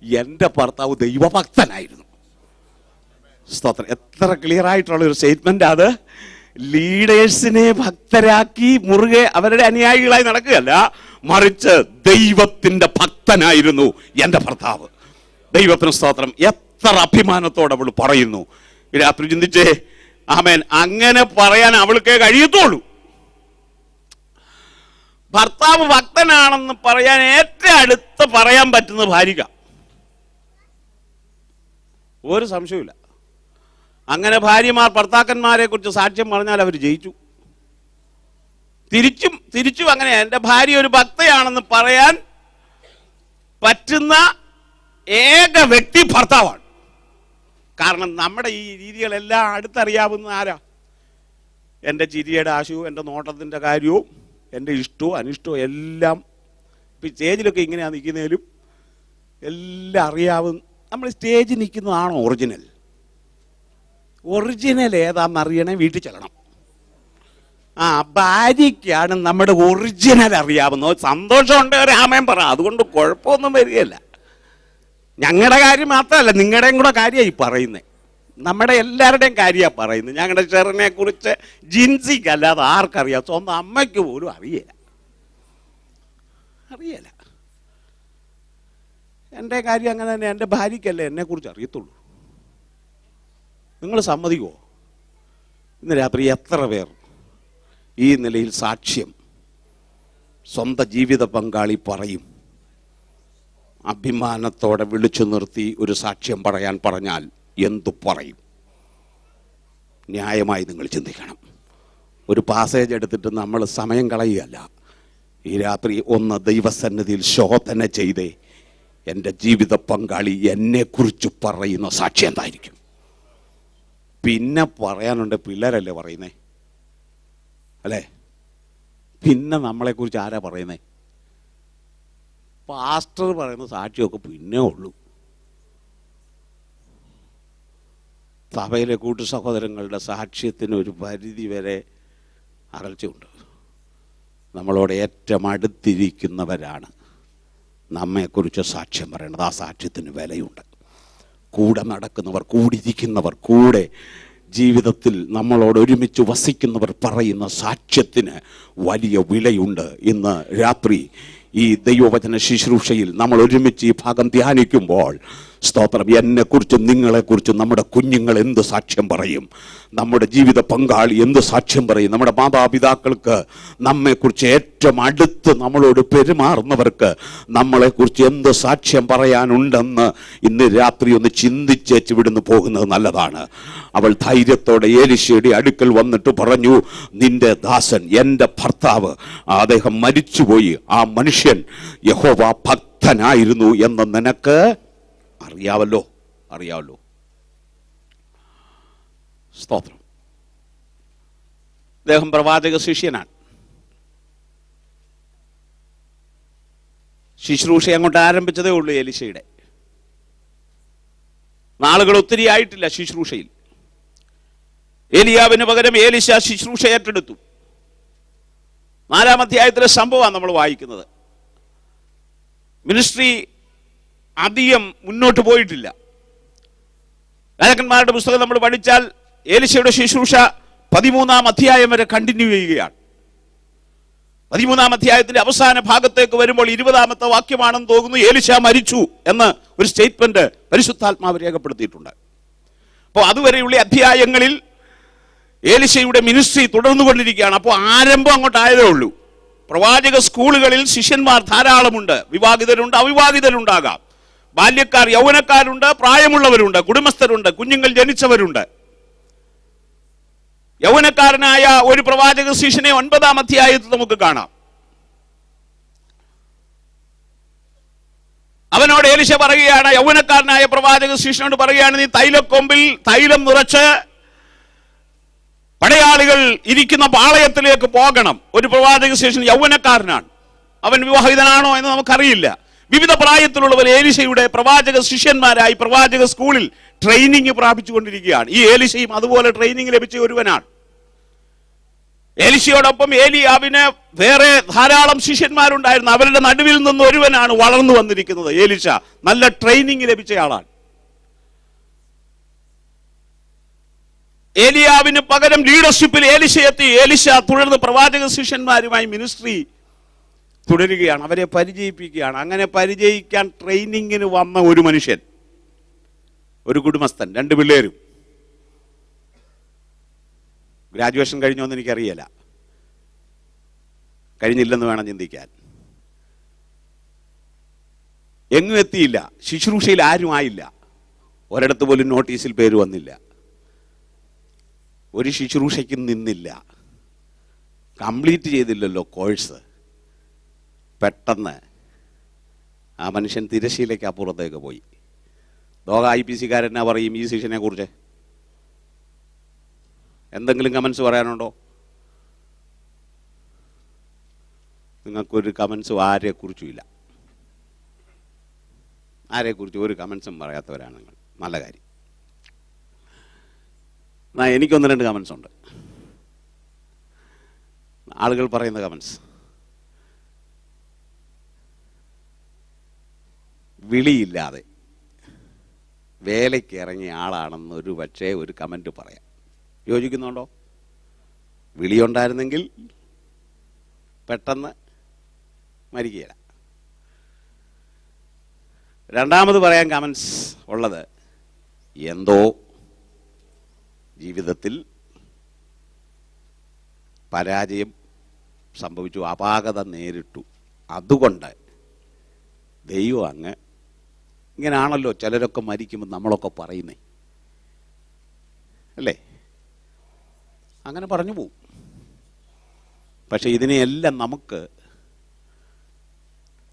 എൻ്റെ ഭർത്താവ് ദൈവഭക്തനായിരുന്നു. സ്തോത്രം. എത്ര ക്ലിയർ ആയിട്ടുള്ള ഒരു സ്റ്റേറ്റ്മെന്റ് അത്. ലീഡേഴ്സിനെ ഭക്തരാക്കി മുറുകെ അവരുടെ അനുയായികളായി നടക്കുകയല്ല, മറിച്ച് ദൈവത്തിന്റെ ഭക്തനായിരുന്നു എൻ്റെ ഭർത്താവ്. ദൈവത്തിന് സ്തോത്രം. എത്ര അഭിമാനത്തോടെ അവൾ പറയുന്നു. ഈ രാത്രി ചിന്തിച്ചേ. ആമേൻ. അങ്ങനെ പറയാൻ അവൾക്കേ കഴിയത്തുള്ളൂ. ഭർത്താവ് ഭക്തനാണെന്ന് പറയാൻ ഏറ്റവും അടുത്ത് പറയാൻ പറ്റുന്ന ഭാര്യ. ഒരു സംശയമില്ല. അങ്ങനെ ഭാര്യമാർ ഭർത്താക്കന്മാരെ കുറിച്ച് സാക്ഷ്യം പറഞ്ഞാൽ അവർ ജയിച്ചു. തിരിച്ചും അങ്ങനെ എൻ്റെ ഭാര്യ ഒരു ഭക്തയാണെന്ന് പറയാൻ പറ്റുന്ന ഏക വ്യക്തി ഭർത്താവാണ്. കാരണം നമ്മുടെ ഈ രീതികളെല്ലാം അടുത്തറിയാവുന്ന ആരാ? എൻ്റെ ചിരിയുടെ ആശയവും എൻ്റെ നോട്ടത്തിൻ്റെ കാര്യവും എൻ്റെ ഇഷ്ടവും അനിഷ്ടവും എല്ലാം ഇപ്പം സ്റ്റേജിലൊക്കെ ഇങ്ങനെയാണ് നിൽക്കുന്നതിലും എല്ലാം അറിയാവുന്ന. നമ്മൾ സ്റ്റേജിൽ നിൽക്കുന്നതാണോ ഒറിജിനൽ? ഒറിജിനൽ ഏതാണെന്നറിയണേ വീട്ടിൽ ചെല്ലണം. ഭാര്യയ്ക്കാണ് നമ്മുടെ ഒറിജിനൽ അറിയാവുന്നത്. സന്തോഷമുണ്ട് ഒരു ആമയം പറ, അതുകൊണ്ട് കുഴപ്പമൊന്നും വരികയല്ല. ഞങ്ങളുടെ കാര്യം മാത്രമല്ല, നിങ്ങളുടെയും കൂടെ കാര്യമായി പറയുന്നത്. നമ്മുടെ എല്ലാവരുടെയും കാര്യമാണ് പറയുന്നത്. ഞങ്ങളുടെ ചെറിനെ കുറിച്ച് ജിൻസിക്കല്ലാതെ ആർക്കറിയാം? സ്വന്തം അമ്മയ്ക്ക് പോലും അറിയില്ല. എൻ്റെ കാര്യം അങ്ങനെ തന്നെ. എൻ്റെ ഭാര്യയ്ക്കല്ലേ എന്നെക്കുറിച്ച് അറിയത്തുള്ളൂ. നിങ്ങൾ സമ്മതിക്കുമോ? ഇന്ന് രാത്രി എത്ര പേർ ഈ നിലയിൽ സാക്ഷ്യം സ്വന്തം ജീവിത പങ്കാളി പറയും? അഭിമാനത്തോടെ വിളിച്ചു നിർത്തി ഒരു സാക്ഷ്യം പറയാൻ പറഞ്ഞാൽ എന്തു പറയും? ന്യായമായി നിങ്ങൾ ചിന്തിക്കണം. ഒരു പാസേജ് എടുത്തിട്ട് നമ്മൾ സമയം കളയുകയല്ല. ഈ രാത്രി ഒന്ന് ദൈവസന്നിധിയിൽ ശോധന ചെയ്തേ എൻ്റെ ജീവിത പങ്കാളി എന്നെക്കുറിച്ച് പറയുന്ന സാക്ഷ്യം എന്തായിരിക്കും? പിന്നെ പറയാനുണ്ട്, പിള്ളേരല്ലേ പറയുന്നേ അല്ലേ? പിന്നെ നമ്മളെക്കുറിച്ച് ആരാ പറയുന്നത്? പാസ്റ്റർ പറയുന്ന സാക്ഷിയൊക്കെ പിന്നെ ഉള്ളൂ. സഭയിലെ കൂട്ടു സഹോദരങ്ങളുടെ സാക്ഷ്യത്തിന് ഒരു പരിധി വരെ അകൽച്ചയുണ്ട്. നമ്മളോട് ഏറ്റവും അടുത്തിരിക്കുന്നവരാണ് നമ്മെക്കുറിച്ച് സാക്ഷ്യം പറയേണ്ടത്. ആ സാക്ഷ്യത്തിന് വിലയുണ്ട്. കൂടെ നടക്കുന്നവർ, കൂടിയിരിക്കുന്നവർ, കൂടെ ജീവിതത്തിൽ നമ്മളോട് ഒരുമിച്ച് വസിക്കുന്നവർ പറയുന്ന സാക്ഷ്യത്തിന് വലിയ വിലയുണ്ട്. ഇന്ന് രാത്രി ഈ ദൈവവചന ശുശ്രൂഷയിൽ നമ്മൾ ഒരുമിച്ച് ഈ ഭാഗം ധ്യാനിക്കുമ്പോൾ, സ്തോത്രം, എന്നെക്കുറിച്ചും നിങ്ങളെക്കുറിച്ചും നമ്മുടെ കുഞ്ഞുങ്ങൾ എന്ത് സാക്ഷ്യം പറയും, നമ്മുടെ ജീവിത പങ്കാളി എന്ത് സാക്ഷ്യം പറയും, നമ്മുടെ മാതാപിതാക്കൾക്ക് നമ്മെക്കുറിച്ച് ഏറ്റവും അടുത്ത് നമ്മളോട് പെരുമാറുന്നവർക്ക് നമ്മളെക്കുറിച്ച് എന്ത് സാക്ഷ്യം പറയാനുണ്ടെന്ന് ഇന്ന് രാത്രി ഒന്ന് ചിന്തിച്ചേച്ച് വിടുന്ന് പോകുന്നത് നല്ലതാണ്. അവൾ ധൈര്യത്തോടെ എലീശയുടെ അടുക്കൽ വന്നിട്ട് പറഞ്ഞു, നിന്റെ ദാസൻ, എൻ്റെ ഭർത്താവ്, അദ്ദേഹം മരിച്ചുപോയി. ആ മനുഷ്യൻ യഹോവ ഭക്തനായിരുന്നു എന്ന് നിനക്ക് അറിയാവല്ലോ. സ്തോത്രം. അദ്ദേഹം പ്രവാചക ശിഷ്യനാണ്. ശുശ്രൂഷ അങ്ങോട്ട് ആരംഭിച്ചതേ ഉള്ളൂ എലീശയുടെ. നാളുകൾ ഒത്തിരി ആയിട്ടില്ല ശുശ്രൂഷയിൽ. ഏലിയാവിന് പകരം എലീശ ശുശ്രൂഷ ഏറ്റെടുത്തു. 4-ാം അധ്യായത്തിലെ സംഭവമാണ് നമ്മൾ വായിക്കുന്നത്. മിനിസ്ട്രി അധികം മുന്നോട്ട് പോയിട്ടില്ല. രാജാക്കന്മാരുടെ പുസ്തകം നമ്മൾ പഠിച്ചാൽ എലീശയുടെ ശുശ്രൂഷ 13-ാം അധ്യായം വരെ കണ്ടിന്യൂ ചെയ്യുകയാണ്. 13-ാം അധ്യായത്തിന്റെ അവസാന ഭാഗത്തേക്ക് വരുമ്പോൾ 20-ാമത്തെ വാക്യമാണെന്ന് തോന്നുന്നു, എലീശ മരിച്ചു എന്ന് ഒരു സ്റ്റേറ്റ്മെന്റ് പരിശുദ്ധാത്മാവ് രേഖപ്പെടുത്തിയിട്ടുണ്ട്. അപ്പോൾ അതുവരെയുള്ള അധ്യായങ്ങളിൽ എലീശയുടെ മിനിസ്ട്രി തുടർന്നുകൊണ്ടിരിക്കുകയാണ്. അപ്പോൾ ആരംഭം അങ്ങോട്ടായതേ ഉള്ളൂ. പ്രവാചക സ്കൂളുകളിൽ ശിഷ്യന്മാർ ധാരാളമുണ്ട്. വിവാഹിതരുണ്ട്, അവിവാഹിതരുണ്ടാകാം, ബാല്യക്കാർ, യൗവനക്കാരുണ്ട്, പ്രായമുള്ളവരുണ്ട്, കുടുംബസ്ഥരുണ്ട്, കുഞ്ഞുങ്ങൾ ജനിച്ചവരുണ്ട്. യൗവനക്കാരനായ ഒരു പ്രവാചക ശിഷ്യനെ 9-ാം അധ്യായത്തിൽ നമുക്ക് കാണാം. അവനോട് എലീശ പറയുകയാണ്, യൗവനക്കാരനായ പ്രവാചക ശിഷ്യനോട് പറയുകയാണ്, നീ തൈലക്കൊമ്പിൽ തൈലം നിറച്ച് പടയാളികൾ ഇരിക്കുന്ന പാളയത്തിലേക്ക് പോകണം. ഒരു പ്രവാചക ശിഷ്യൻ യൗവനക്കാരനാണ്. അവൻ വിവാഹിതനാണോ എന്ന് നമുക്കറിയില്ല. വിവിധ പ്രായത്തിലുള്ളവർ എലീശയുടെ പ്രവാചക ശിഷ്യന്മാരായി പ്രവാചക സ്കൂളിൽ ട്രെയിനിങ് പ്രാപിച്ചുകൊണ്ടിരിക്കുകയാണ്. ഈ എലീശയും അതുപോലെ ട്രെയിനിങ് ലഭിച്ച ഒരുവനാണ്. എലീശയോടൊപ്പം ഏലിയാവിന് വേറെ ധാരാളം ശിഷ്യന്മാരുണ്ടായിരുന്നു. അവരുടെ നടുവിൽ നിന്ന് ഒരുവനാണ് വളർന്നു വന്നിരിക്കുന്നത്. എലീശ നല്ല ട്രെയിനിങ് ലഭിച്ചയാളാണ്. ഏലിയാവിന് പകരം ലീഡർഷിപ്പിൽ എലീശ എത്തി. എലീശ തുടർന്ന് പ്രവാചക ശിഷ്യന്മാരുമായി മിനിസ്ട്രി തുടരുകയാണ്, അവരെ പരിചയിപ്പിക്കുകയാണ്. അങ്ങനെ പരിചയിക്കാൻ ട്രെയിനിങ്ങിന് വന്ന ഒരു മനുഷ്യൻ, ഒരു കുടുംബസ്ഥൻ, 2 പിള്ളേരും. ഗ്രാജുവേഷൻ കഴിഞ്ഞോന്ന് എനിക്കറിയില്ല, കഴിഞ്ഞില്ലെന്ന് വേണം ചിന്തിക്കാൻ. എങ്ങും എത്തിയില്ല, ശുശ്രൂഷയിൽ ആരും ആയില്ല, ഒരിടത്ത് പോലും നോട്ടീസിൽ പേര് വന്നില്ല, ഒരു ശുശ്രൂഷയ്ക്കും നിന്നില്ല, കംപ്ലീറ്റ് ചെയ്തില്ലല്ലോ കോഴ്സ്. പെട്ടെന്ന് ആ മനുഷ്യൻ തിരശ്ശീലയ്ക്ക് അപ്പുറത്തേക്ക് പോയി. ലോക IPC കാരനാ പറയും ഈ ശിഷ്യനെ കുറിച്ച്? എന്തെങ്കിലും കമൻസ് പറയാനുണ്ടോ? നിങ്ങൾക്കൊരു കമൻസും ആരെക്കുറിച്ചും ഇല്ല. ആരെക്കുറിച്ചും ഒരു കമൻസും പറയാത്തവരാണ് നിങ്ങൾ. നല്ല കാര്യം. എന്നാൽ എനിക്ക് 1-2 കമൻസ് ഉണ്ട്. ആളുകൾ പറയുന്ന കമൻസ്. വിളിയില്ലാതെ വേലയ്ക്ക് ഇറങ്ങിയ ആളാണെന്ന് ഒരു പക്ഷേ ഒരു കമൻറ്റ് പറയാം. യോജിക്കുന്നുണ്ടോ? വിളിയുണ്ടായിരുന്നെങ്കിൽ പെട്ടെന്ന് മരിക്കുകയില്ല. രണ്ടാമത് പറയാൻ കമൻസ് ഉള്ളത്, എന്തോ ജീവിതത്തിൽ പരാജയം സംഭവിച്ചു, അപാകത നേരിട്ടു, അതുകൊണ്ട് ദൈവം അങ്ങ് ഇങ്ങനെയാണല്ലോ ചിലരൊക്കെ മരിക്കുമ്പോൾ നമ്മളൊക്കെ പറയുന്നേ അല്ലേ? അങ്ങനെ പറഞ്ഞു പോവും. പക്ഷെ ഇതിനെയെല്ലാം നമുക്ക്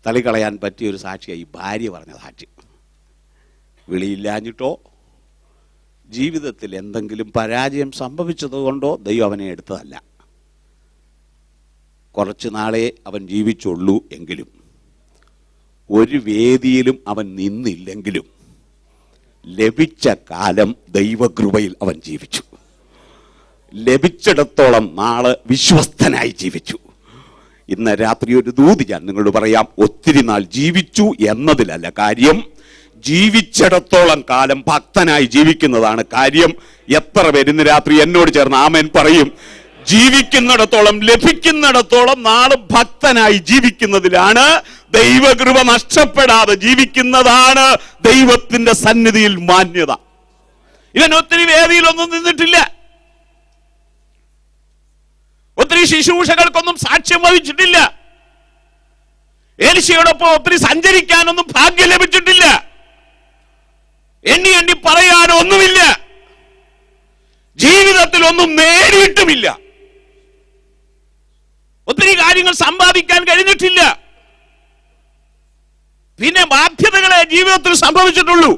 തള്ളിക്കളയാൻ പറ്റിയൊരു സാക്ഷിയായി ഭാര്യ പറഞ്ഞ സാക്ഷി. വിളിയില്ലാഞ്ഞിട്ടോ ജീവിതത്തിൽ എന്തെങ്കിലും പരാജയം സംഭവിച്ചതുകൊണ്ടോ ദൈവം അവനെ എടുത്തതല്ല. കുറച്ച് നാളെ അവൻ ജീവിച്ചുള്ളൂ എങ്കിലും, ഒരു വേദിയിലും അവൻ നിന്നില്ലെങ്കിലും ലഭിച്ച കാലം ദൈവകൃപയിൽ അവൻ ജീവിച്ചു. ലഭിച്ചിടത്തോളം നാള് വിശ്വസ്തനായി ജീവിച്ചു. ഇന്ന് രാത്രി ഒരു ദൂത് ഞാൻ നിങ്ങളോട് പറയാം. ഒത്തിരി നാൾ ജീവിച്ചു എന്നതിലല്ല കാര്യം, ജീവിച്ചിടത്തോളം കാലം ഭക്തനായി ജീവിക്കുന്നതാണ് കാര്യം. എത്ര പേര് ഇന്ന് രാത്രി എന്നോട് ചേർന്ന് ആമേൻ പറയും? ജീവിക്കുന്നിടത്തോളം, ലഭിക്കുന്നിടത്തോളം നാള് ഭക്തനായി ജീവിക്കുന്നതിലാണ്, ദൈവകൃപ നഷ്ടപ്പെടാതെ ജീവിക്കുന്നതാണ് ദൈവത്തിന്റെ സന്നിധിയിൽ മാന്യത. ഇവൻ ഒത്തിരി വേദിയിലൊന്നും നിന്നിട്ടില്ല, ഒത്തിരി ശുശ്രൂഷകൾക്കൊന്നും സാക്ഷ്യം വഹിച്ചിട്ടില്ല, എലീശയോടൊപ്പം ഒത്തിരി സഞ്ചരിക്കാനൊന്നും ഭാഗ്യം ലഭിച്ചിട്ടില്ല, എണ്ണി എണ്ണി പറയാനൊന്നുമില്ല, ജീവിതത്തിൽ ഒന്നും നേടിയിട്ടുമില്ല, ഒത്തിരി കാര്യങ്ങൾ സമ്പാദിക്കാൻ കഴിഞ്ഞിട്ടില്ല. പിന്നെ ബാധ്യതകളെ ജീവിതത്തിൽ സംഭവിച്ചിട്ടുള്ളൂ.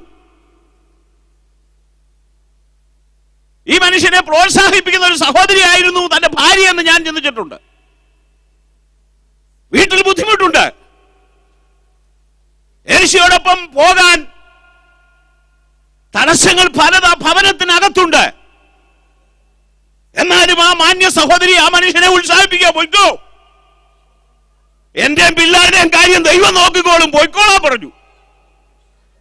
ഈ മനുഷ്യനെ പ്രോത്സാഹിപ്പിക്കുന്ന ഒരു സഹോദരിയായിരുന്നു തന്റെ ഭാര്യ എന്ന് ഞാൻ ചിന്തിച്ചിട്ടുണ്ട്. വീട്ടിൽ ബുദ്ധിമുട്ടുണ്ട്, എലീശയോടൊപ്പം പോകാൻ തടസ്സങ്ങൾ പലതാ ഭവനത്തിനകത്തുണ്ട്. എന്നാലും ആ മാന്യ സഹോദരി ആ മനുഷ്യനെ ഉത്സാഹിപ്പിക്കുക, പോയിക്കോ, എന്റെയും പിള്ളേരുടെയും കാര്യം ദൈവം നോക്കിക്കോളും, പോയിക്കോളാൻ പറഞ്ഞു.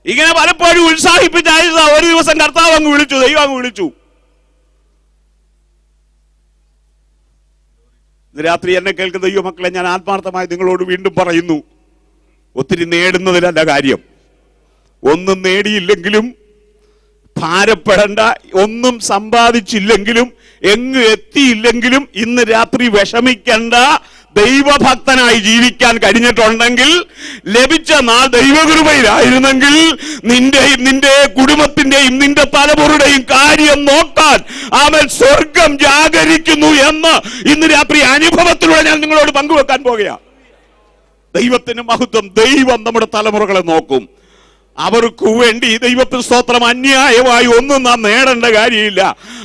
ഇങ്ങനെ പലപ്പോഴും ഉത്സാഹിപ്പിച്ചായിരുന്നു. ഒരു ദിവസം കർത്താവ് അങ്ങ് വിളിച്ചു, ദൈവം അങ്ങ് വിളിച്ചു. ഇന്ന് രാത്രി എന്നെ കേൾക്കുന്ന ദൈവമക്കളെ, ഞാൻ ആത്മാർത്ഥമായി നിങ്ങളോട് വീണ്ടും പറയുന്നു, ഒത്തിരി നേടുന്നതിലല്ല കാര്യം. ഒന്നും നേടിയില്ലെങ്കിലും ഭാരപ്പെടേണ്ട, ഒന്നും സമ്പാദിച്ചില്ലെങ്കിലും എങ്ങ് എത്തിയില്ലെങ്കിലും ഇന്ന് രാത്രി വിഷമിക്കേണ്ട. ദൈവഭക്തനായി ജീവിക്കാൻ കഴിഞ്ഞിട്ടുണ്ടെങ്കിൽ, ലഭിച്ച നാൾ ദൈവകൃപയിലായിരുന്നെങ്കിൽ, നിന്റെയും നിന്റെ കുടുംബത്തിന്റെയും നിന്റെ തലമുറയുടെയും കാര്യം നോക്കാൻ അവൻ സ്വർഗം ജാഗരിക്കുന്നു എന്ന് ഇന്ന് രാത്രി അനുഭവത്തിലൂടെ ഞാൻ നിങ്ങളോട് പങ്കുവെക്കാൻ പോകുകയാണ്. ദൈവത്തിന് മഹത്വം. ദൈവം നമ്മുടെ തലമുറകളെ നോക്കും. അവർക്ക് വേണ്ടി ദൈവത്തിന് സ്തോത്രം, അന്യായമായി ഒന്നും നാം നേടേണ്ട കാര്യമില്ല.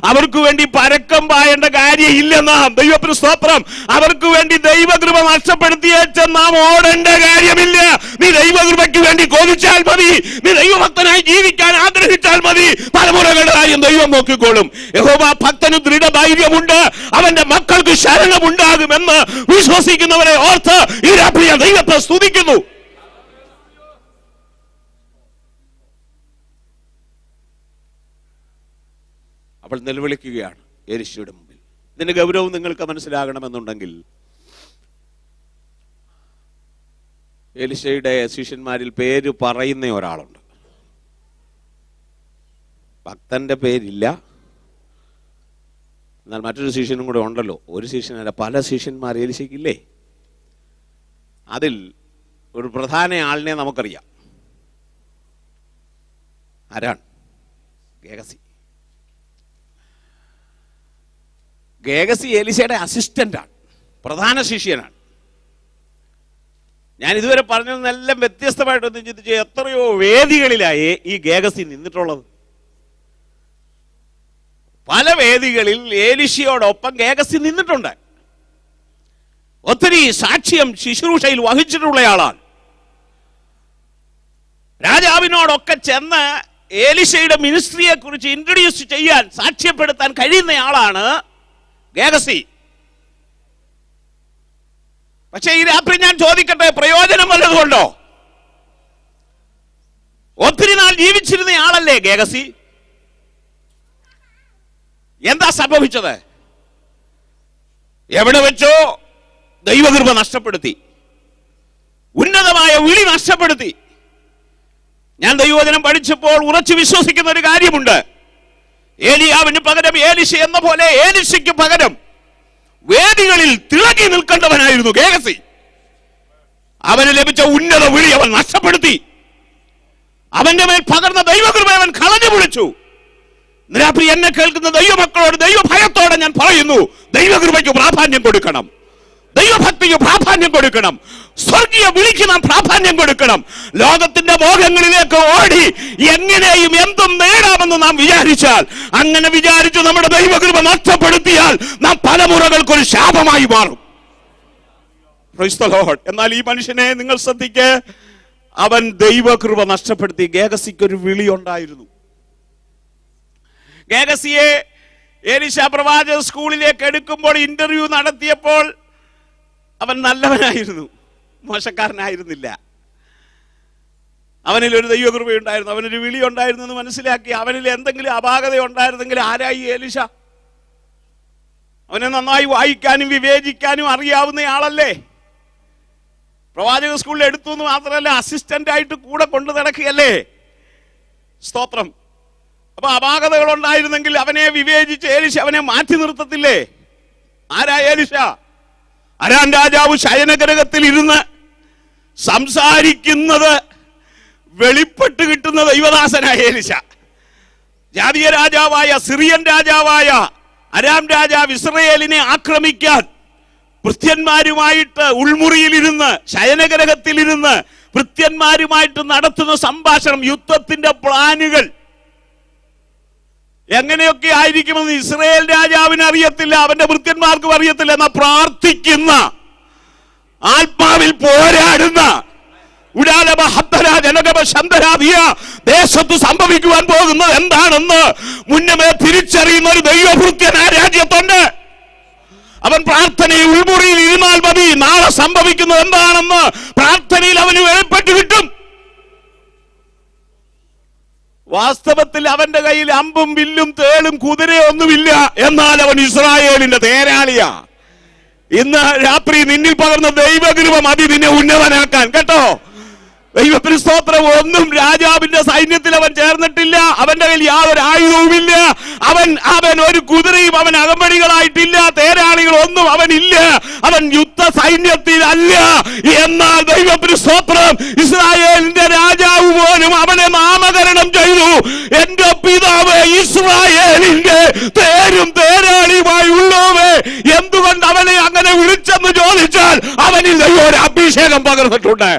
അവർക്ക് വേണ്ടി പരക്കം പായേണ്ട കാര്യമില്ല. നാം ദൈവത്തിന് സ്തോത്രം, അവർക്ക് വേണ്ടി ദൈവകൃപ നഷ്ടപ്പെടുത്തിയേച്ച് നാം ഓടേണ്ട കാര്യമില്ല. നീ ദൈവകൃപയ്ക്ക് വേണ്ടി കൊതിച്ചാൽ മതി, നീ ദൈവഭക്തനായി ജീവിക്കാൻ ആഗ്രഹിച്ചാൽ മതി, തലമുറകളുടെ കാര്യം ദൈവം നോക്കിക്കോളും. യഹോവ ഭക്തന് ദൃഢധൈര്യമുണ്ട്, അവന്റെ മക്കൾക്ക് ശരണമുണ്ടാകുമെന്ന് വിശ്വസിക്കുന്നവരെ ഓർത്ത് ഈ രാത്രി ഞാൻ ദൈവത്തെ സ്തുതിക്കുന്നു. അവൾ നിലവിളിക്കുകയാണ് എലീശയുടെ മുമ്പിൽ. ഇതിന്റെ ഗൗരവം നിങ്ങൾക്ക് മനസ്സിലാകണമെന്നുണ്ടെങ്കിൽ, എലീശയുടെ ശിഷ്യന്മാരിൽ പേര് പറയുന്ന ഒരാളുണ്ട്. ഭക്തന്റെ പേരില്ല, എന്നാൽ മറ്റൊരു ശിഷ്യനും കൂടെ ഉണ്ടല്ലോ. ഒരു ശിഷ്യനല്ല, പല ശിഷ്യന്മാർ എലീശയ്ക്കില്ലേ? അതിൽ ഒരു പ്രധാന ആളിനെ നമുക്കറിയാം. ആരാണ്? ഗേഹസി. ഗേഹസി എലീശയുടെ അസിസ്റ്റന്റാണ്, പ്രധാന ശിഷ്യനാണ്. ഞാൻ ഇതുവരെ പറഞ്ഞതെല്ലാം വ്യത്യസ്തമായിട്ടൊന്ന് ചിന്തിച്ച്, എത്രയോ വേദികളിലായി ഈ ഗേഹസി നിന്നിട്ടുള്ളത്. പല വേദികളിൽ എലീശയോടൊപ്പം ഗേഹസി നിന്നിട്ടുണ്ട്. ഒത്തിരി സാക്ഷ്യം ശുശ്രൂഷയിൽ വഹിച്ചിട്ടുള്ളയാളാണ്. രാജാവിനോടൊക്കെ ചെന്ന് എലീശയുടെ മിനിസ്ട്രിയെ കുറിച്ച് ഇൻട്രൊഡ്യൂസ് ചെയ്യാൻ, സാക്ഷ്യപ്പെടുത്താൻ കഴിയുന്നയാളാണ് ഗേഹസി. പക്ഷെ ഈ രാത്രി ഞാൻ ചോദിക്കട്ടെ, പ്രയോജനം വല്ലതുകൊണ്ടോ? ഒത്തിരി നാൾ ജീവിച്ചിരുന്ന ആളല്ലേ ഗേഹസി? എന്താ സംഭവിച്ചത്? എവിടെ വെച്ചോ ദൈവകൃപ നഷ്ടപ്പെടുത്തി, ഉന്നതമായ വിളി നഷ്ടപ്പെടുത്തി. ഞാൻ ദൈവവചനം പഠിച്ചപ്പോൾ ഉറച്ചു വിശ്വസിക്കുന്ന ഒരു കാര്യമുണ്ട്. ഏലിയാവിന് പകരം എലീശ എന്ന പോലെ എലീശയ്ക്ക് പകരം വേദികളിൽ തിളങ്ങി നിൽക്കേണ്ടവനായിരുന്നു ഗേഹസി. അവന് ലഭിച്ച ഉന്നത വിളി അവൻ നഷ്ടപ്പെടുത്തി. അവന്റെ മേൽ പകർന്ന ദൈവകൃപ അവൻ കളഞ്ഞു വിളിച്ചു. രാത്രി എന്നെ കേൾക്കുന്ന ദൈവമക്കളോട് ദൈവഭയത്തോടെ ഞാൻ പറയുന്നു, ദൈവകൃപയ്ക്ക് പ്രാധാന്യം കൊടുക്കണം, ദൈവഭക്തിക്ക് പ്രാധാന്യം കൊടുക്കണം, സ്വർഗീയ വിളിക്ക് നാം പ്രാധാന്യം കൊടുക്കണം. ലോകത്തിന്റെ മോഹങ്ങളിലേക്ക് ഓടി എങ്ങനെയും എന്തും നേടാമെന്ന് നാം വിചാരിച്ചാൽ, അങ്ങനെ വിചാരിച്ച് നമ്മുടെ ദൈവകൃപ നഷ്ടപ്പെടുത്തിയാൽ നാം തലമുറകൾക്കൊരു ശാപമായി മാറും. Price the Lord. എന്നാൽ ഈ മനുഷ്യനെ നിങ്ങൾ ശ്രദ്ധിക്ക്, അവൻ ദൈവകൃപ നഷ്ടപ്പെടുത്തി. ഗേഹസിക്ക് ഒരു വിളി ഉണ്ടായിരുന്നു. ഗേഹസിയെ എലീശ പ്രവാചക സ്കൂളിലേക്ക് എടുക്കുമ്പോൾ, ഇന്റർവ്യൂ നടത്തിയപ്പോൾ അവൻ നല്ലവനായിരുന്നു, മോശക്കാരനായിരുന്നില്ല. അവനിൽ ഒരു ദൈവകൃപ ഉണ്ടായിരുന്നു, അവനൊരു വിളി ഉണ്ടായിരുന്നു എന്ന് മനസ്സിലാക്കി. അവനിൽ എന്തെങ്കിലും അപാകത ഉണ്ടായിരുന്നെങ്കിൽ ആരായി എലീശ? അവനെ നന്നായി വായിക്കാനും വിവേചിക്കാനും അറിയാവുന്നയാളല്ലേ. പ്രവാചക സ്കൂളിൽ എടുത്തു എന്ന് മാത്രമല്ല, അസിസ്റ്റന്റ് ആയിട്ട് കൂടെ കൊണ്ടു നടക്കുകയല്ലേ. സ്തോത്രം. അപ്പൊ അപാകതകൾ ഉണ്ടായിരുന്നെങ്കിൽ അവനെ വിവേചിച്ച് എലീശ അവനെ മാറ്റി നിർത്തത്തില്ലേ? ആരാ എലീശ? അരാം രാജാവ് ശയനഗൃഹത്തിൽ ഇരുന്ന് സംസാരിക്കുന്നത് വെളിപ്പെട്ട് കിട്ടുന്ന ദൈവദാസനായ എലീശ. ജാതീയ രാജാവായ സിറിയൻ രാജാവായ അരാം രാജാവ് ഇസ്രയേലിനെ ആക്രമിക്കാൻ ഭൃത്യന്മാരുമായിട്ട് ഉൾമുറിയിലിരുന്ന്, ശയനഗൃഹത്തിലിരുന്ന് ഭൃത്യന്മാരുമായിട്ട് നടത്തുന്ന സംഭാഷണം, യുദ്ധത്തിന്റെ പ്ലാനുകൾ എങ്ങനെയൊക്കെ ആയിരിക്കുമെന്ന് ഇസ്രയേൽ രാജാവിന് അറിയത്തില്ല, അവന്റെ ഭൃത്യന്മാർക്കും അറിയത്തില്ല. എന്നാൽ പ്രാർത്ഥിക്കുന്ന, ആത്മാവിൽ പോരാടുന്ന, ദേശത്ത് സംഭവിക്കുവാൻ പോകുന്നത് എന്താണെന്ന് മുന്നമേ തിരിച്ചറിയുന്ന ഒരു ദൈവഭൃത്യൻ ആ രാജ്യത്തുണ്ട്. അവൻ പ്രാർത്ഥനയിൽ ഉൾമുറിയിൽ ഇരുന്നാൽ മതി, നാളെ സംഭവിക്കുന്നത് എന്താണെന്ന് പ്രാർത്ഥനയിൽ അവന് വെളിപ്പെട്ട് കിട്ടും. വാസ്തവത്തിൽ അവന്റെ കയ്യിൽ അമ്പും വില്ലും തേളും കുതിരയൊന്നുമില്ല, എന്നാൽ അവൻ ഇസ്രായേലിന്റെ തേരാളിയാ. ഇന്ന് രാത്രി നിന്നിൽ പകർന്ന ദൈവകൃപ മതി നിന്നെ ഉന്നതനാക്കാൻ, കേട്ടോ. ദൈവത്തിന് സ്തോത്രം. ഒന്നും രാജാവിന്റെ സൈന്യത്തിൽ അവൻ ചേർന്നിട്ടില്ല, അവന്റെ കയ്യിൽ യാതൊരു ആയുധവുമില്ല, അവൻ ഒരു കുതിരയും അവൻ അകമ്പടികളായിട്ടില്ല, തേരാളികളൊന്നും അവനില്ല, അവൻ യുദ്ധ സൈന്യത്തിലല്ല. എന്നാൽ ദൈവത്തിന് സ്തോത്രം, ഇസ്രായേലിന്റെ രാജാവ് പോലും അവനെ നാമകരണം ചെയ്തു, എന്റെ പിതാവ് ഇസ്രായേലിന്റെ തേരും തേരാളിയുമായി ഉള്ളവേ. എന്തുകൊണ്ട് അവനെ അങ്ങനെ വിളിച്ചെന്ന് ചോദിച്ചാൽ അവനിൽ ദൈവം ഒരു അഭിഷേകം പകർന്നിട്ടുണ്ട്.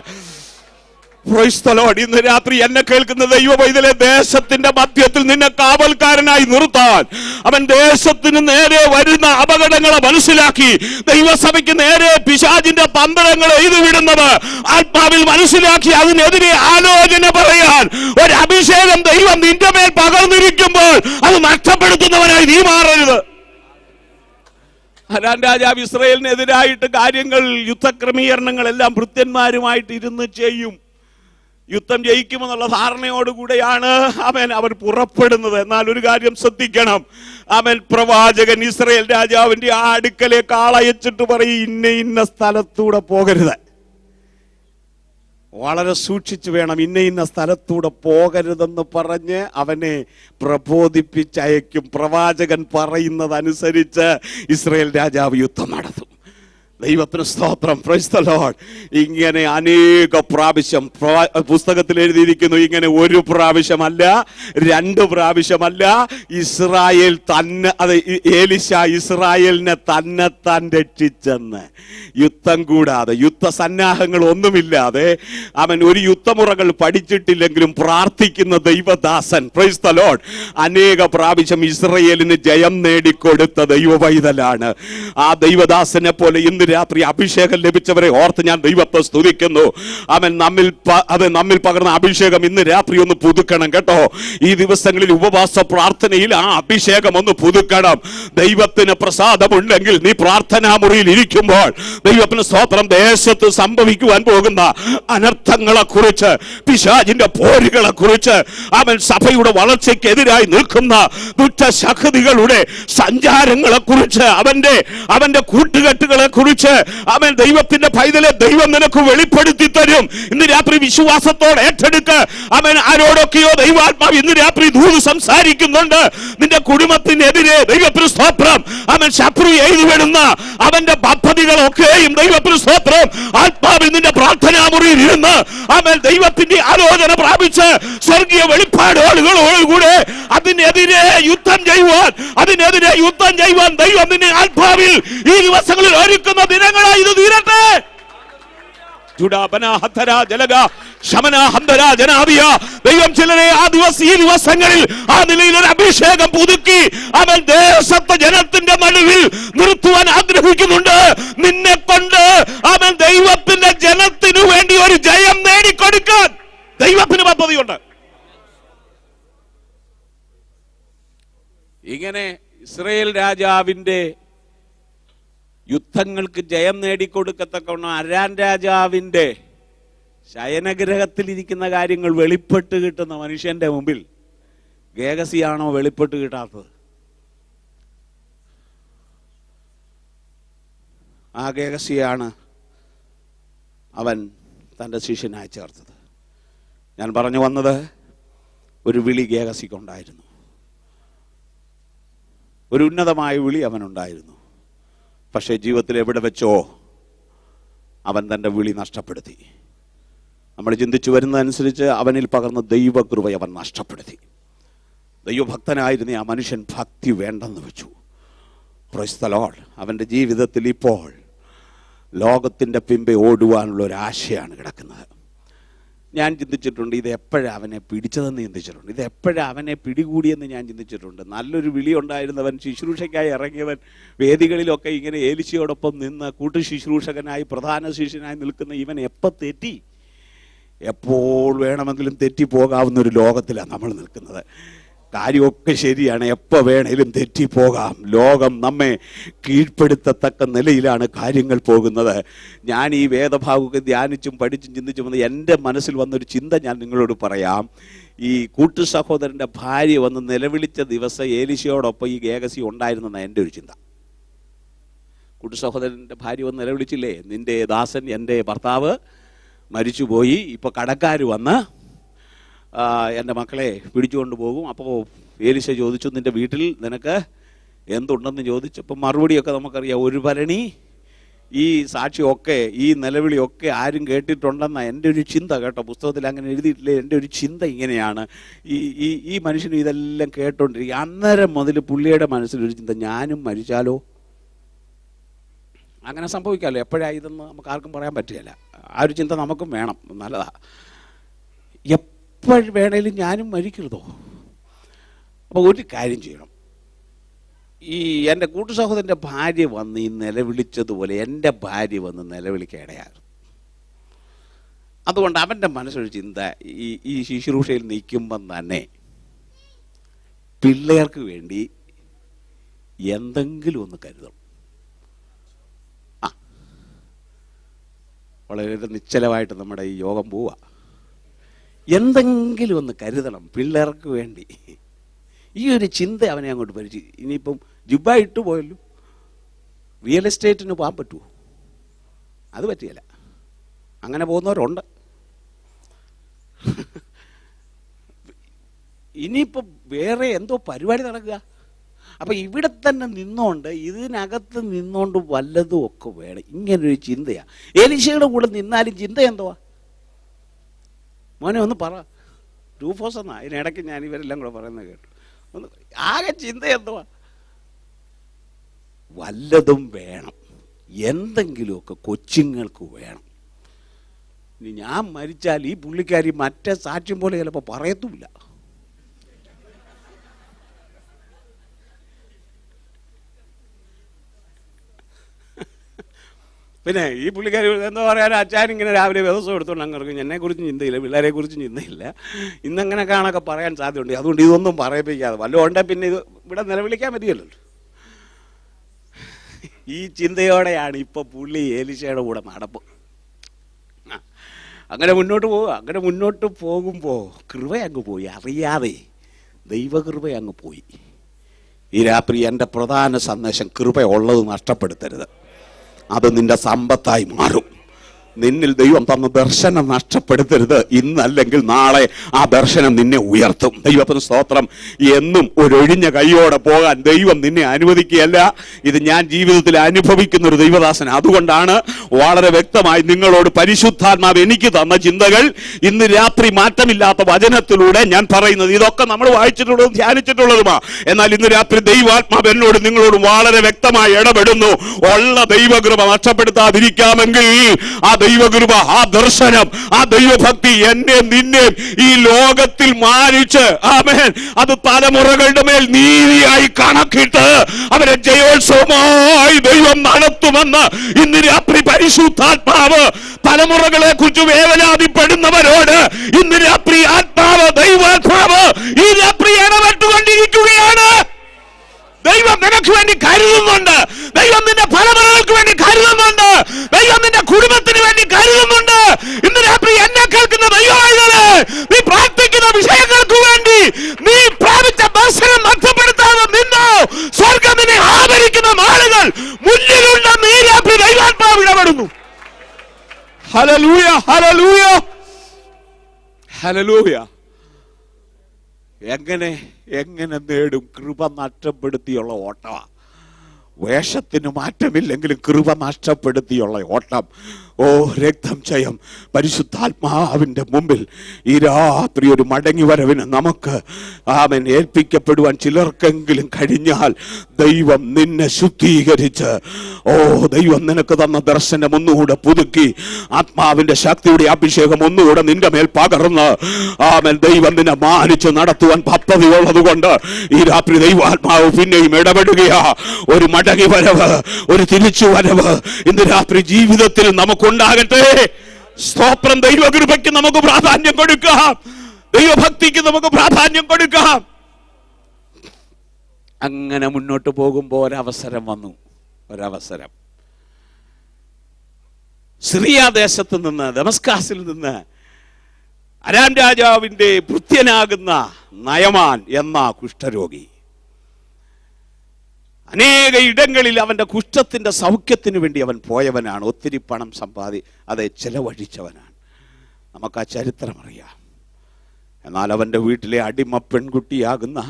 Price the Lord. ഇന്ന് രാത്രി എന്നെ കേൾക്കുന്ന ദൈവ പൈതലെ, ദേശത്തിന്റെ മധ്യത്തിൽ നിന്നെ കാവൽക്കാരനായി നിർത്താൻ, അവൻ ദേശത്തിന് നേരെ വരുന്ന അപകടങ്ങളെ മനസ്സിലാക്കി ദൈവസഭയ്ക്ക് നേരെ പിശാചിന്റെ തന്ത്രങ്ങൾ എഴുതിവിടുന്നത് ആത്മാവിൽ മനസ്സിലാക്കി അതിനെതിരെ ആലോചന പറയാൻ ഒരു അഭിഷേകം ദൈവം നിന്റെ മേൽ പകർന്നിരിക്കുമ്പോൾ അത് നഷ്ടപ്പെടുത്തുന്നവനായി നീ മാറരുത്. അരാം രാജാവ് ഇസ്രായേലിനെതിരായിട്ട് കാര്യങ്ങൾ, യുദ്ധക്രമീകരണങ്ങളെല്ലാം ഭൃത്യന്മാരുമായിട്ട് ഇരുന്ന് ചെയ്യും. യുദ്ധം ജയിക്കുമെന്നുള്ള ധാരണയോടുകൂടെയാണ് അവർ പുറപ്പെടുന്നത്. എന്നാൽ ഒരു കാര്യം ശ്രദ്ധിക്കണം, പ്രവാചകൻ ഇസ്രായേൽ രാജാവിന്റെ ആ അടുക്കലേക്ക് ആളയച്ചിട്ട് പറയും, ഇന്ന ഇന്ന സ്ഥലത്തൂടെ പോകരുത്, വളരെ സൂക്ഷിച്ചു വേണം, ഇന്ന ഇന്ന സ്ഥലത്തൂടെ പോകരുതെന്ന് പറഞ്ഞ് അവനെ പ്രബോധിപ്പിച്ചയക്കും. പ്രവാചകൻ പറയുന്നതനുസരിച്ച് ഇസ്രായേൽ രാജാവ് യുദ്ധം നടത്തും. ദൈവത്തിന് സ്തോത്രം. Price the Lord. ഇങ്ങനെ അനേക പ്രാവശ്യം പുസ്തകത്തിൽ എഴുതിയിരിക്കുന്നു. ഇങ്ങനെ ഒരു പ്രാവശ്യമല്ല, 2 പ്രാവശ്യമല്ല, ഇസ്രായേൽ തന്നെ, അത് എലീശ ഇസ്രായേലിനെ തന്നെത്താൻ രക്ഷിച്ചെന്ന്. യുദ്ധം കൂടാതെ, യുദ്ധസന്നാഹങ്ങൾ ഒന്നുമില്ലാതെ, അവൻ ഒരു യുദ്ധമുറകൾ പഠിച്ചിട്ടില്ലെങ്കിലും പ്രാർത്ഥിക്കുന്ന ദൈവദാസൻ, പ്രൈസ് ദി ലോർഡ്, അനേക പ്രാവശ്യം ഇസ്രായേലിന് ജയം നേടിക്കൊടുത്ത ദൈവപൈതലാണ്. ആ ദൈവദാസനെ പോലെ ഇന്ന് രാത്രി അഭിഷേകം ലഭിച്ചവരെ ഓർത്ത് ഞാൻ ദൈവത്തെ സ്തുതിക്കുന്നു. നമ്മിൽ പകർന്ന അഭിഷേകം ഇന്ന് രാത്രി ഒന്ന് പുതുക്കണം, കേട്ടോ. ഈ ദിവസങ്ങളിൽ ഉപവാസ പ്രാർത്ഥനയിൽ ആ അഭിഷേകം ഒന്ന് പുതുക്കണം. ദൈവത്തിന് പ്രസാദമുണ്ടെങ്കിൽ നീ പ്രാർത്ഥനാ മുറിയിൽ ഇരിക്കുമ്പോൾ ദൈവത്തിന് സ്തോത്രം, ദേശത്ത് സംഭവിക്കുവാൻ പോകുന്ന അനർത്ഥങ്ങളെ കുറിച്ച്, പിശാചിന്റെ പോരുകളെ കുറിച്ച്, സഭയുടെ വളർച്ചയ്ക്കെതിരായി നിൽക്കുന്ന ദുഷ്ടശക്തികളുടെ സഞ്ചാരങ്ങളെ കുറിച്ച്, അവന്റെ കൂട്ടുകെട്ടുകളെ കുറിച്ച് ദൈവത്തിന്റെ പൈതലെ ദൈവം നിനക്ക് വെളിപ്പെടുത്തി തരും. ഇന്ന് രാത്രി വിശ്വാസത്തോടെ ഏറ്റെടുക്ക്. ആരോടൊക്കെയോ ദൈവാത്മാവ് ഇന്ന് രാത്രി ദൂത് സംസാരിക്കുന്നുണ്ട്. നിന്റെ കുടുംബത്തിനെതിരെ ദൈവത്തിന് സ്തോത്രം, ശത്രു എഴുതി വിടുന്ന അവന്റെ പദ്ധതികളൊക്കെയും ദൈവത്തിന് സ്തോത്രം, ആത്മാവിൽ നിന്റെ പ്രാർത്ഥനാ മുറിയിൽ ഇരുന്ന് ദൈവത്തിന്റെ ആലോചന പ്രാപിച്ച് സ്വർഗീയ വെളിപ്പാടുകളോടുകൂടെ അതിനെതിരെ യുദ്ധം ചെയ്യുവാൻ ദൈവം നിന്നെ ആത്മാവിൽ ഈ ദിവസങ്ങളിൽ ഒരുക്കുന്ന ദിനങ്ങളായി ഇത് തീരട്ടെ. ദൈവം ചിലരെ ഈ ദിവസങ്ങളിൽ ആ നിലയിൽ ഒരു അഭിഷേകം പുതുക്കി അവൻ ദേശത്തെ ജനത്തിന്റെ നടുവിൽ നിർത്തുവാൻ ആഗ്രഹിക്കുന്നുണ്ട്. നിന്നെ കൊണ്ട് അവൻ ദൈവത്തിന്റെ ജനത്തിനു വേണ്ടി ഒരു ജയം നേടിക്കൊടുക്കാൻ ദൈവത്തിന് പദ്ധതിയുണ്ട്. ഇങ്ങനെ ഇസ്രായേൽ രാജാവിന്റെ യുദ്ധങ്ങൾക്ക് ജയം നേടിക്കൊടുക്കത്തക്കവണ്ണം അരാം രാജാവിന്റെ ശയനഗ്രഹത്തിലിരിക്കുന്ന കാര്യങ്ങൾ വെളിപ്പെട്ട് കിട്ടുന്ന മനുഷ്യന്റെ മുമ്പിൽ ഗേഹസിയാണോ വെളിപ്പെട്ട് കിട്ടാത്തത്? ആ ഗേഹസിയാണ് അവൻ തൻ്റെ ശിഷ്യനായി ചേർത്തത്. ഞാൻ പറഞ്ഞു വന്നത്, ഒരു വിളി ഗേഹസിക്കുണ്ടായിരുന്നു, ഒരു ഉന്നതമായ വിളി അവനുണ്ടായിരുന്നു. പക്ഷേ ജീവിതത്തിൽ എവിടെ വെച്ചോ അവൻ തൻ്റെ വിളി നഷ്ടപ്പെടുത്തി. നമ്മൾ ചിന്തിച്ചു വരുന്നതനുസരിച്ച് അവനിൽ പകർന്ന ദൈവകൃപ അവൻ നഷ്ടപ്പെടുത്തി. ദൈവഭക്തനായിരുന്ന ആ മനുഷ്യൻ ഭക്തി വേണ്ടെന്ന് വെച്ചു. Price the Lord. അവൻ്റെ ജീവിതത്തിൽ ഇപ്പോൾ ലോകത്തിൻ്റെ പിമ്പെ ഓടുവാനുള്ള ഒരു ആശയാണ് കിടക്കുന്നത്. ഞാൻ ചിന്തിച്ചിട്ടുണ്ട്, ഇത് എപ്പോഴാണ് അവനെ പിടിച്ചതെന്ന് ചിന്തിച്ചിട്ടുണ്ട്, ഇത് എപ്പോഴാണ് അവനെ പിടികൂടിയെന്ന് ഞാൻ ചിന്തിച്ചിട്ടുണ്ട്. നല്ലൊരു വിളി ഉണ്ടായിരുന്നവൻ, ശുശ്രൂഷയ്ക്കായി ഇറങ്ങിയവൻ, വേദികളിലൊക്കെ ഇങ്ങനെ ഏലിശയോടൊപ്പം നിന്ന് കൂട്ടു ശുശ്രൂഷകനായി പ്രധാന ശിഷ്യനായി നിൽക്കുന്ന ഇവൻ എപ്പോൾ തെറ്റി? എപ്പോൾ വേണമെങ്കിലും തെറ്റിപ്പോകാവുന്ന ഒരു ലോകത്തിലാണ് നമ്മൾ നിൽക്കുന്നത്. കാര്യമൊക്കെ ശരിയാണ്, എപ്പോൾ വേണേലും തെറ്റിപ്പോകാം. ലോകം നമ്മെ കീഴ്പ്പെടുത്തത്തക്ക നിലയിലാണ് കാര്യങ്ങൾ പോകുന്നത്. ഞാൻ ഈ വേദഭാഗമൊക്കെ ധ്യാനിച്ചും പഠിച്ചും ചിന്തിച്ചും വന്ന് എൻ്റെ മനസ്സിൽ വന്നൊരു ചിന്ത ഞാൻ നിങ്ങളോട് പറയാം. ഈ കൂട്ടു സഹോദരൻ്റെ ഭാര്യ വന്ന് നിലവിളിച്ച ദിവസം ഏലിശയോടൊപ്പം ഈ ഗേഹസി ഉണ്ടായിരുന്നെന്നാണ് എൻ്റെ ഒരു ചിന്ത. കൂട്ടു സഹോദരൻ്റെ ഭാര്യ വന്ന് നിലവിളിച്ചില്ലേ, നിൻ്റെ ദാസൻ എൻ്റെ ഭർത്താവ് മരിച്ചുപോയി, ഇപ്പോൾ കടക്കാർ വന്ന് എൻ്റെ മക്കളെ പിടിച്ചുകൊണ്ട് പോകും. അപ്പോൾ ഏലിശ ചോദിച്ചു, നിൻ്റെ വീട്ടിൽ നിനക്ക് എന്തുണ്ടെന്ന് ചോദിച്ചപ്പോൾ മറുപടിയൊക്കെ നമുക്കറിയാം, ഒരു ഭരണി. ഈ സാക്ഷിയൊക്കെ, ഈ നിലവിളിയൊക്കെ ആരും കേട്ടിട്ടുണ്ടെന്നാണ് എൻ്റെ ഒരു ചിന്ത. കേട്ടോ, പുസ്തകത്തിൽ അങ്ങനെ എഴുതിയിട്ടില്ലേ. എൻ്റെ ഒരു ചിന്ത ഇങ്ങനെയാണ്, ഈ മനുഷ്യനും ഇതെല്ലാം കേട്ടോണ്ടിരിക്കുക. അന്നേരം മുതൽ പുള്ളിയുടെ മനസ്സിലൊരു ചിന്ത, ഞാനും മരിച്ചാലോ? അങ്ങനെ സംഭവിക്കാമല്ലോ, എപ്പോഴാണ് ഇതെന്ന് നമുക്ക് ആർക്കും പറയാൻ പറ്റുകയില്ല. ആ ഒരു ചിന്ത നമുക്കും വേണം, നല്ലതാണ്. എപ്പോൾ വേണേലും ഞാനും മരിക്കരുതോ? അപ്പോൾ ഒരു കാര്യം ചെയ്യണം. ഈ എൻ്റെ കൂട്ടു സഹോദരൻ്റെ ഭാര്യ വന്ന് ഈ നിലവിളിച്ചതുപോലെ എൻ്റെ ഭാര്യ വന്ന് നിലവിളിക്കേടയായിരുന്നു. അതുകൊണ്ട് അവൻ്റെ മനസ്സൊരു ചിന്ത, ഈ ശുശ്രൂഷയിൽ നിൽക്കുമ്പം തന്നെ പിള്ളേർക്ക് വേണ്ടി എന്തെങ്കിലും ഒന്ന് കരുതണം. വളരെ നിശ്ചലമായിട്ട് നമ്മുടെ ഈ യോഗം പോവുക. എന്തെങ്കിലും ഒന്ന് കരുതണം പിള്ളേർക്ക് വേണ്ടി. ഈ ഒരു ചിന്ത അവനെ അങ്ങോട്ട് പരിചി. ഇനിയിപ്പം ജുബ്ബ ഇട്ട് പോയല്ലോ, റിയൽ എസ്റ്റേറ്റിന് പോകാൻ പറ്റുമോ? അത് പറ്റിയല്ല. അങ്ങനെ പോകുന്നവരുണ്ട്. ഇനിയിപ്പം വേറെ എന്തോ പരിപാടി നടക്കുക. അപ്പം ഇവിടെ തന്നെ നിന്നോണ്ട്, ഇതിനകത്ത് നിന്നോണ്ട് വല്ലതും ഒക്കെ വേണം. ഇങ്ങനൊരു ചിന്തയാണ്. എലീശയുടെ കൂടെ നിന്നാലും ചിന്ത എന്തുവാ? മോനെ ഒന്ന് പറ. രൂഫോസ് എന്നാ അതിനിടയ്ക്ക് ഞാൻ ഇവരെല്ലാം കൂടെ പറയുന്നത് കേട്ടു. ഒന്ന് ആകെ ചിന്ത എന്തുവാ? വല്ലതും വേണം, എന്തെങ്കിലുമൊക്കെ കൊച്ചുങ്ങൾക്ക് വേണം. ഇനി ഞാൻ മരിച്ചാൽ ഈ പുള്ളിക്കാരി മറ്റേ സാക്ഷ്യം പോലെ ചിലപ്പോൾ പറയത്തുമില്ല. പിന്നെ ഈ പുള്ളിക്കാരി എന്താ പറയാൻ, അച്ഛൻ ഇങ്ങനെ രാവിലെ ദിവസം എടുത്തോണ്ട് അങ്ങ് ഇറങ്ങും, എന്നെക്കുറിച്ചും ചിന്തയില്ല, പിള്ളേരെ കുറിച്ചും ചിന്തയില്ല, ഇന്നങ്ങനെ കാണൊക്കെ പറയാൻ സാധ്യതയുണ്ട്. അതുകൊണ്ട് ഇതൊന്നും പറയിപ്പിക്കാതെ വല്ലതും ഉണ്ടെങ്കിൽ പിന്നെ ഇത് ഇവിടെ നിലവിളിക്കാൻ പറ്റിയല്ലോ. ഈ ചിന്തയോടെയാണ് ഇപ്പോൾ പുള്ളി ഏലിശയുടെ കൂടെ നടപ്പ്. അങ്ങനെ മുന്നോട്ട് പോവുക. അങ്ങനെ മുന്നോട്ട് പോകുമ്പോൾ കൃപ അങ്ങ് പോയി, അറിയാതെ ദൈവകൃപ അങ്ങ് പോയി. ഈ രാത്രി എൻ്റെ പ്രധാന സന്ദേശം, കൃപയുള്ളത് നഷ്ടപ്പെടുത്തരുത്. അത് നിന്റെ സമ്പത്തായി മാറും. നിന്നിൽ ദൈവം തന്ന ദർശനം നഷ്ടപ്പെടുത്തരുത്. ഇന്നല്ലെങ്കിൽ നാളെ ആ ദർശനം നിന്നെ ഉയർത്തും. ദൈവത്തിന് സ്തോത്രം. എന്നും ഒരൊഴിഞ്ഞ കൈയോടെ പോകാൻ ദൈവം നിന്നെ അനുവദിക്കുകയല്ല. ഇത് ഞാൻ ജീവിതത്തിൽ അനുഭവിക്കുന്ന ഒരു ദൈവദാസൻ. അതുകൊണ്ടാണ് വളരെ വ്യക്തമായി നിങ്ങളോട് പരിശുദ്ധാത്മാവ് എനിക്ക് തന്ന ചിന്തകൾ ഇന്ന് രാത്രി മാറ്റമില്ലാത്ത വചനത്തിലൂടെ ഞാൻ പറയുന്നത്. ഇതൊക്കെ നമ്മൾ വായിച്ചിട്ടുള്ളതും ധ്യാനിച്ചിട്ടുള്ളതുമാ. എന്നാൽ ഇന്ന് രാത്രി ദൈവാത്മാവ് എന്നോട് നിങ്ങളോട് വളരെ വ്യക്തമായി ഇടപെടുന്നു. ഉള്ള ദൈവകൃപ നഷ്ടപ്പെടുത്താതിരിക്കാമെങ്കിൽ ആ ദൈവകൃപ, ആ ദർശനം, ആ ദൈവഭക്തി എന്നെ നിന്നെ ഈ ലോകത്തിൽ മാനിച്ച് ആമേൻ അത് തലമുറകളുടെ മേൽ നീതിയായി കണക്കിട്ട് അവരെ ജയോത്സവമായി ദൈവം നടത്തുമെന്ന് ഇന്ന് രാത്രി പരിശുദ്ധാത്മാവ് തലമുറകളെ കുറിച്ച് വേവലാതിപ്പെടുന്നവരോട് ഇന്ന് രാത്രി ആത്മാവ്, ദൈവാത്മാവ് ഈ രാത്രി ഇടപെട്ടുകൊണ്ടിരിക്കുകയാണ്. ദൈവം നിനക്ക് വേണ്ടി കരുതുന്നുണ്ട്. ദൈവം നിന്റെ തലമുറകൾക്ക് വേണ്ടി കരുതുന്നുണ്ട്. ദൈവം നിന്റെ കുടുംബത്തിന് വേണ്ടി കരുതുന്നുണ്ട്. ഇന്ന് രാത്രി എന്നെ കേൾക്കുന്ന ദൈവമേ, നീ പ്രാർത്ഥിക്കുന്ന വിഷയങ്ങൾക്ക് വേണ്ടി നീ പ്രാപിച്ച ദർശനം നഷ്ടപ്പെടുത്താതെ നിന്നോ, സ്വർഗ്ഗം നിന്നെ ആദരിക്കുന്ന നാളുകൾ മുന്നിലുള്ള നീ രാത്രി ദൈവാത്മാവ് ഇടപെടുന്നു. Hallelujah, hallelujah, hallelujah. എങ്ങനെ നേടും? കൃപ നഷ്ടപ്പെടുത്തിയുള്ള ഓട്ടമാണ്. വേഷത്തിന് മാറ്റമില്ലെങ്കിലും കൃപ നഷ്ടപ്പെടുത്തിയുള്ള ഓട്ടം. ഓ രക്തം ജയം. പരിശുദ്ധാത്മാവിൻ്റെ മുമ്പിൽ ഈ രാത്രി ഒരു മടങ്ങി വരവിന് നമുക്ക് ആമേൻ ഏൽപ്പിക്കപ്പെടുവാൻ ചിലർക്കെങ്കിലും കഴിഞ്ഞാൽ ദൈവം നിന്നെ ശുദ്ധീകരിച്ച്, ഓ ദൈവം നിനക്ക് തന്ന ദർശനം ഒന്നുകൂടെ പുതുക്കി, ആത്മാവിൻ്റെ ശക്തിയുടെ അഭിഷേകം ഒന്നുകൂടെ നിന്റെ മേൽ പകർന്ന് ആമേൻ ദൈവം നിന്നെ മാനിച്ച് നടത്തുവാൻ പദ്ധതിയുള്ളത് കൊണ്ട് ഈ രാത്രി ദൈവാത്മാവ് പിന്നെയും ഇടപെടുകയാ. ഒരു മടങ്ങി വരവ്, ഒരു തിരിച്ചു വരവ് ഇന്ന് രാത്രി ജീവിതത്തിൽ നമുക്കുണ്ടാകട്ടെ. സ്തോത്രം. ദൈവകൃപയ്ക്ക് നമുക്ക് പ്രാധാന്യം കൊടുക്കാം, ദൈവഭക്തിക്ക് നമുക്ക് പ്രാധാന്യം കൊടുക്കാം. അങ്ങനെ മുന്നോട്ട് പോകുമ്പോൾ ഒരവസരം വന്നു. ഒരവസരം സിറിയ ദേശത്ത് നിന്ന്, ദമസ്കാസിൽ നിന്ന് അരാം രാജാവിൻ്റെ ഭൃത്യനാകുന്ന നയമാൻ എന്ന കുഷ്ഠരോഗി അനേക ഇടങ്ങളിൽ അവൻ്റെ കുഷ്ഠത്തിൻ്റെ സൗഖ്യത്തിന് വേണ്ടി അവൻ പോയവനാണ്. ഒത്തിരി പണം അതെ ചെലവഴിച്ചവനാണ്. നമുക്ക് ആ ചരിത്രം അറിയാം. എന്നാൽ അവൻ്റെ വീട്ടിലെ അടിമ പെൺകുട്ടിയാകുന്ന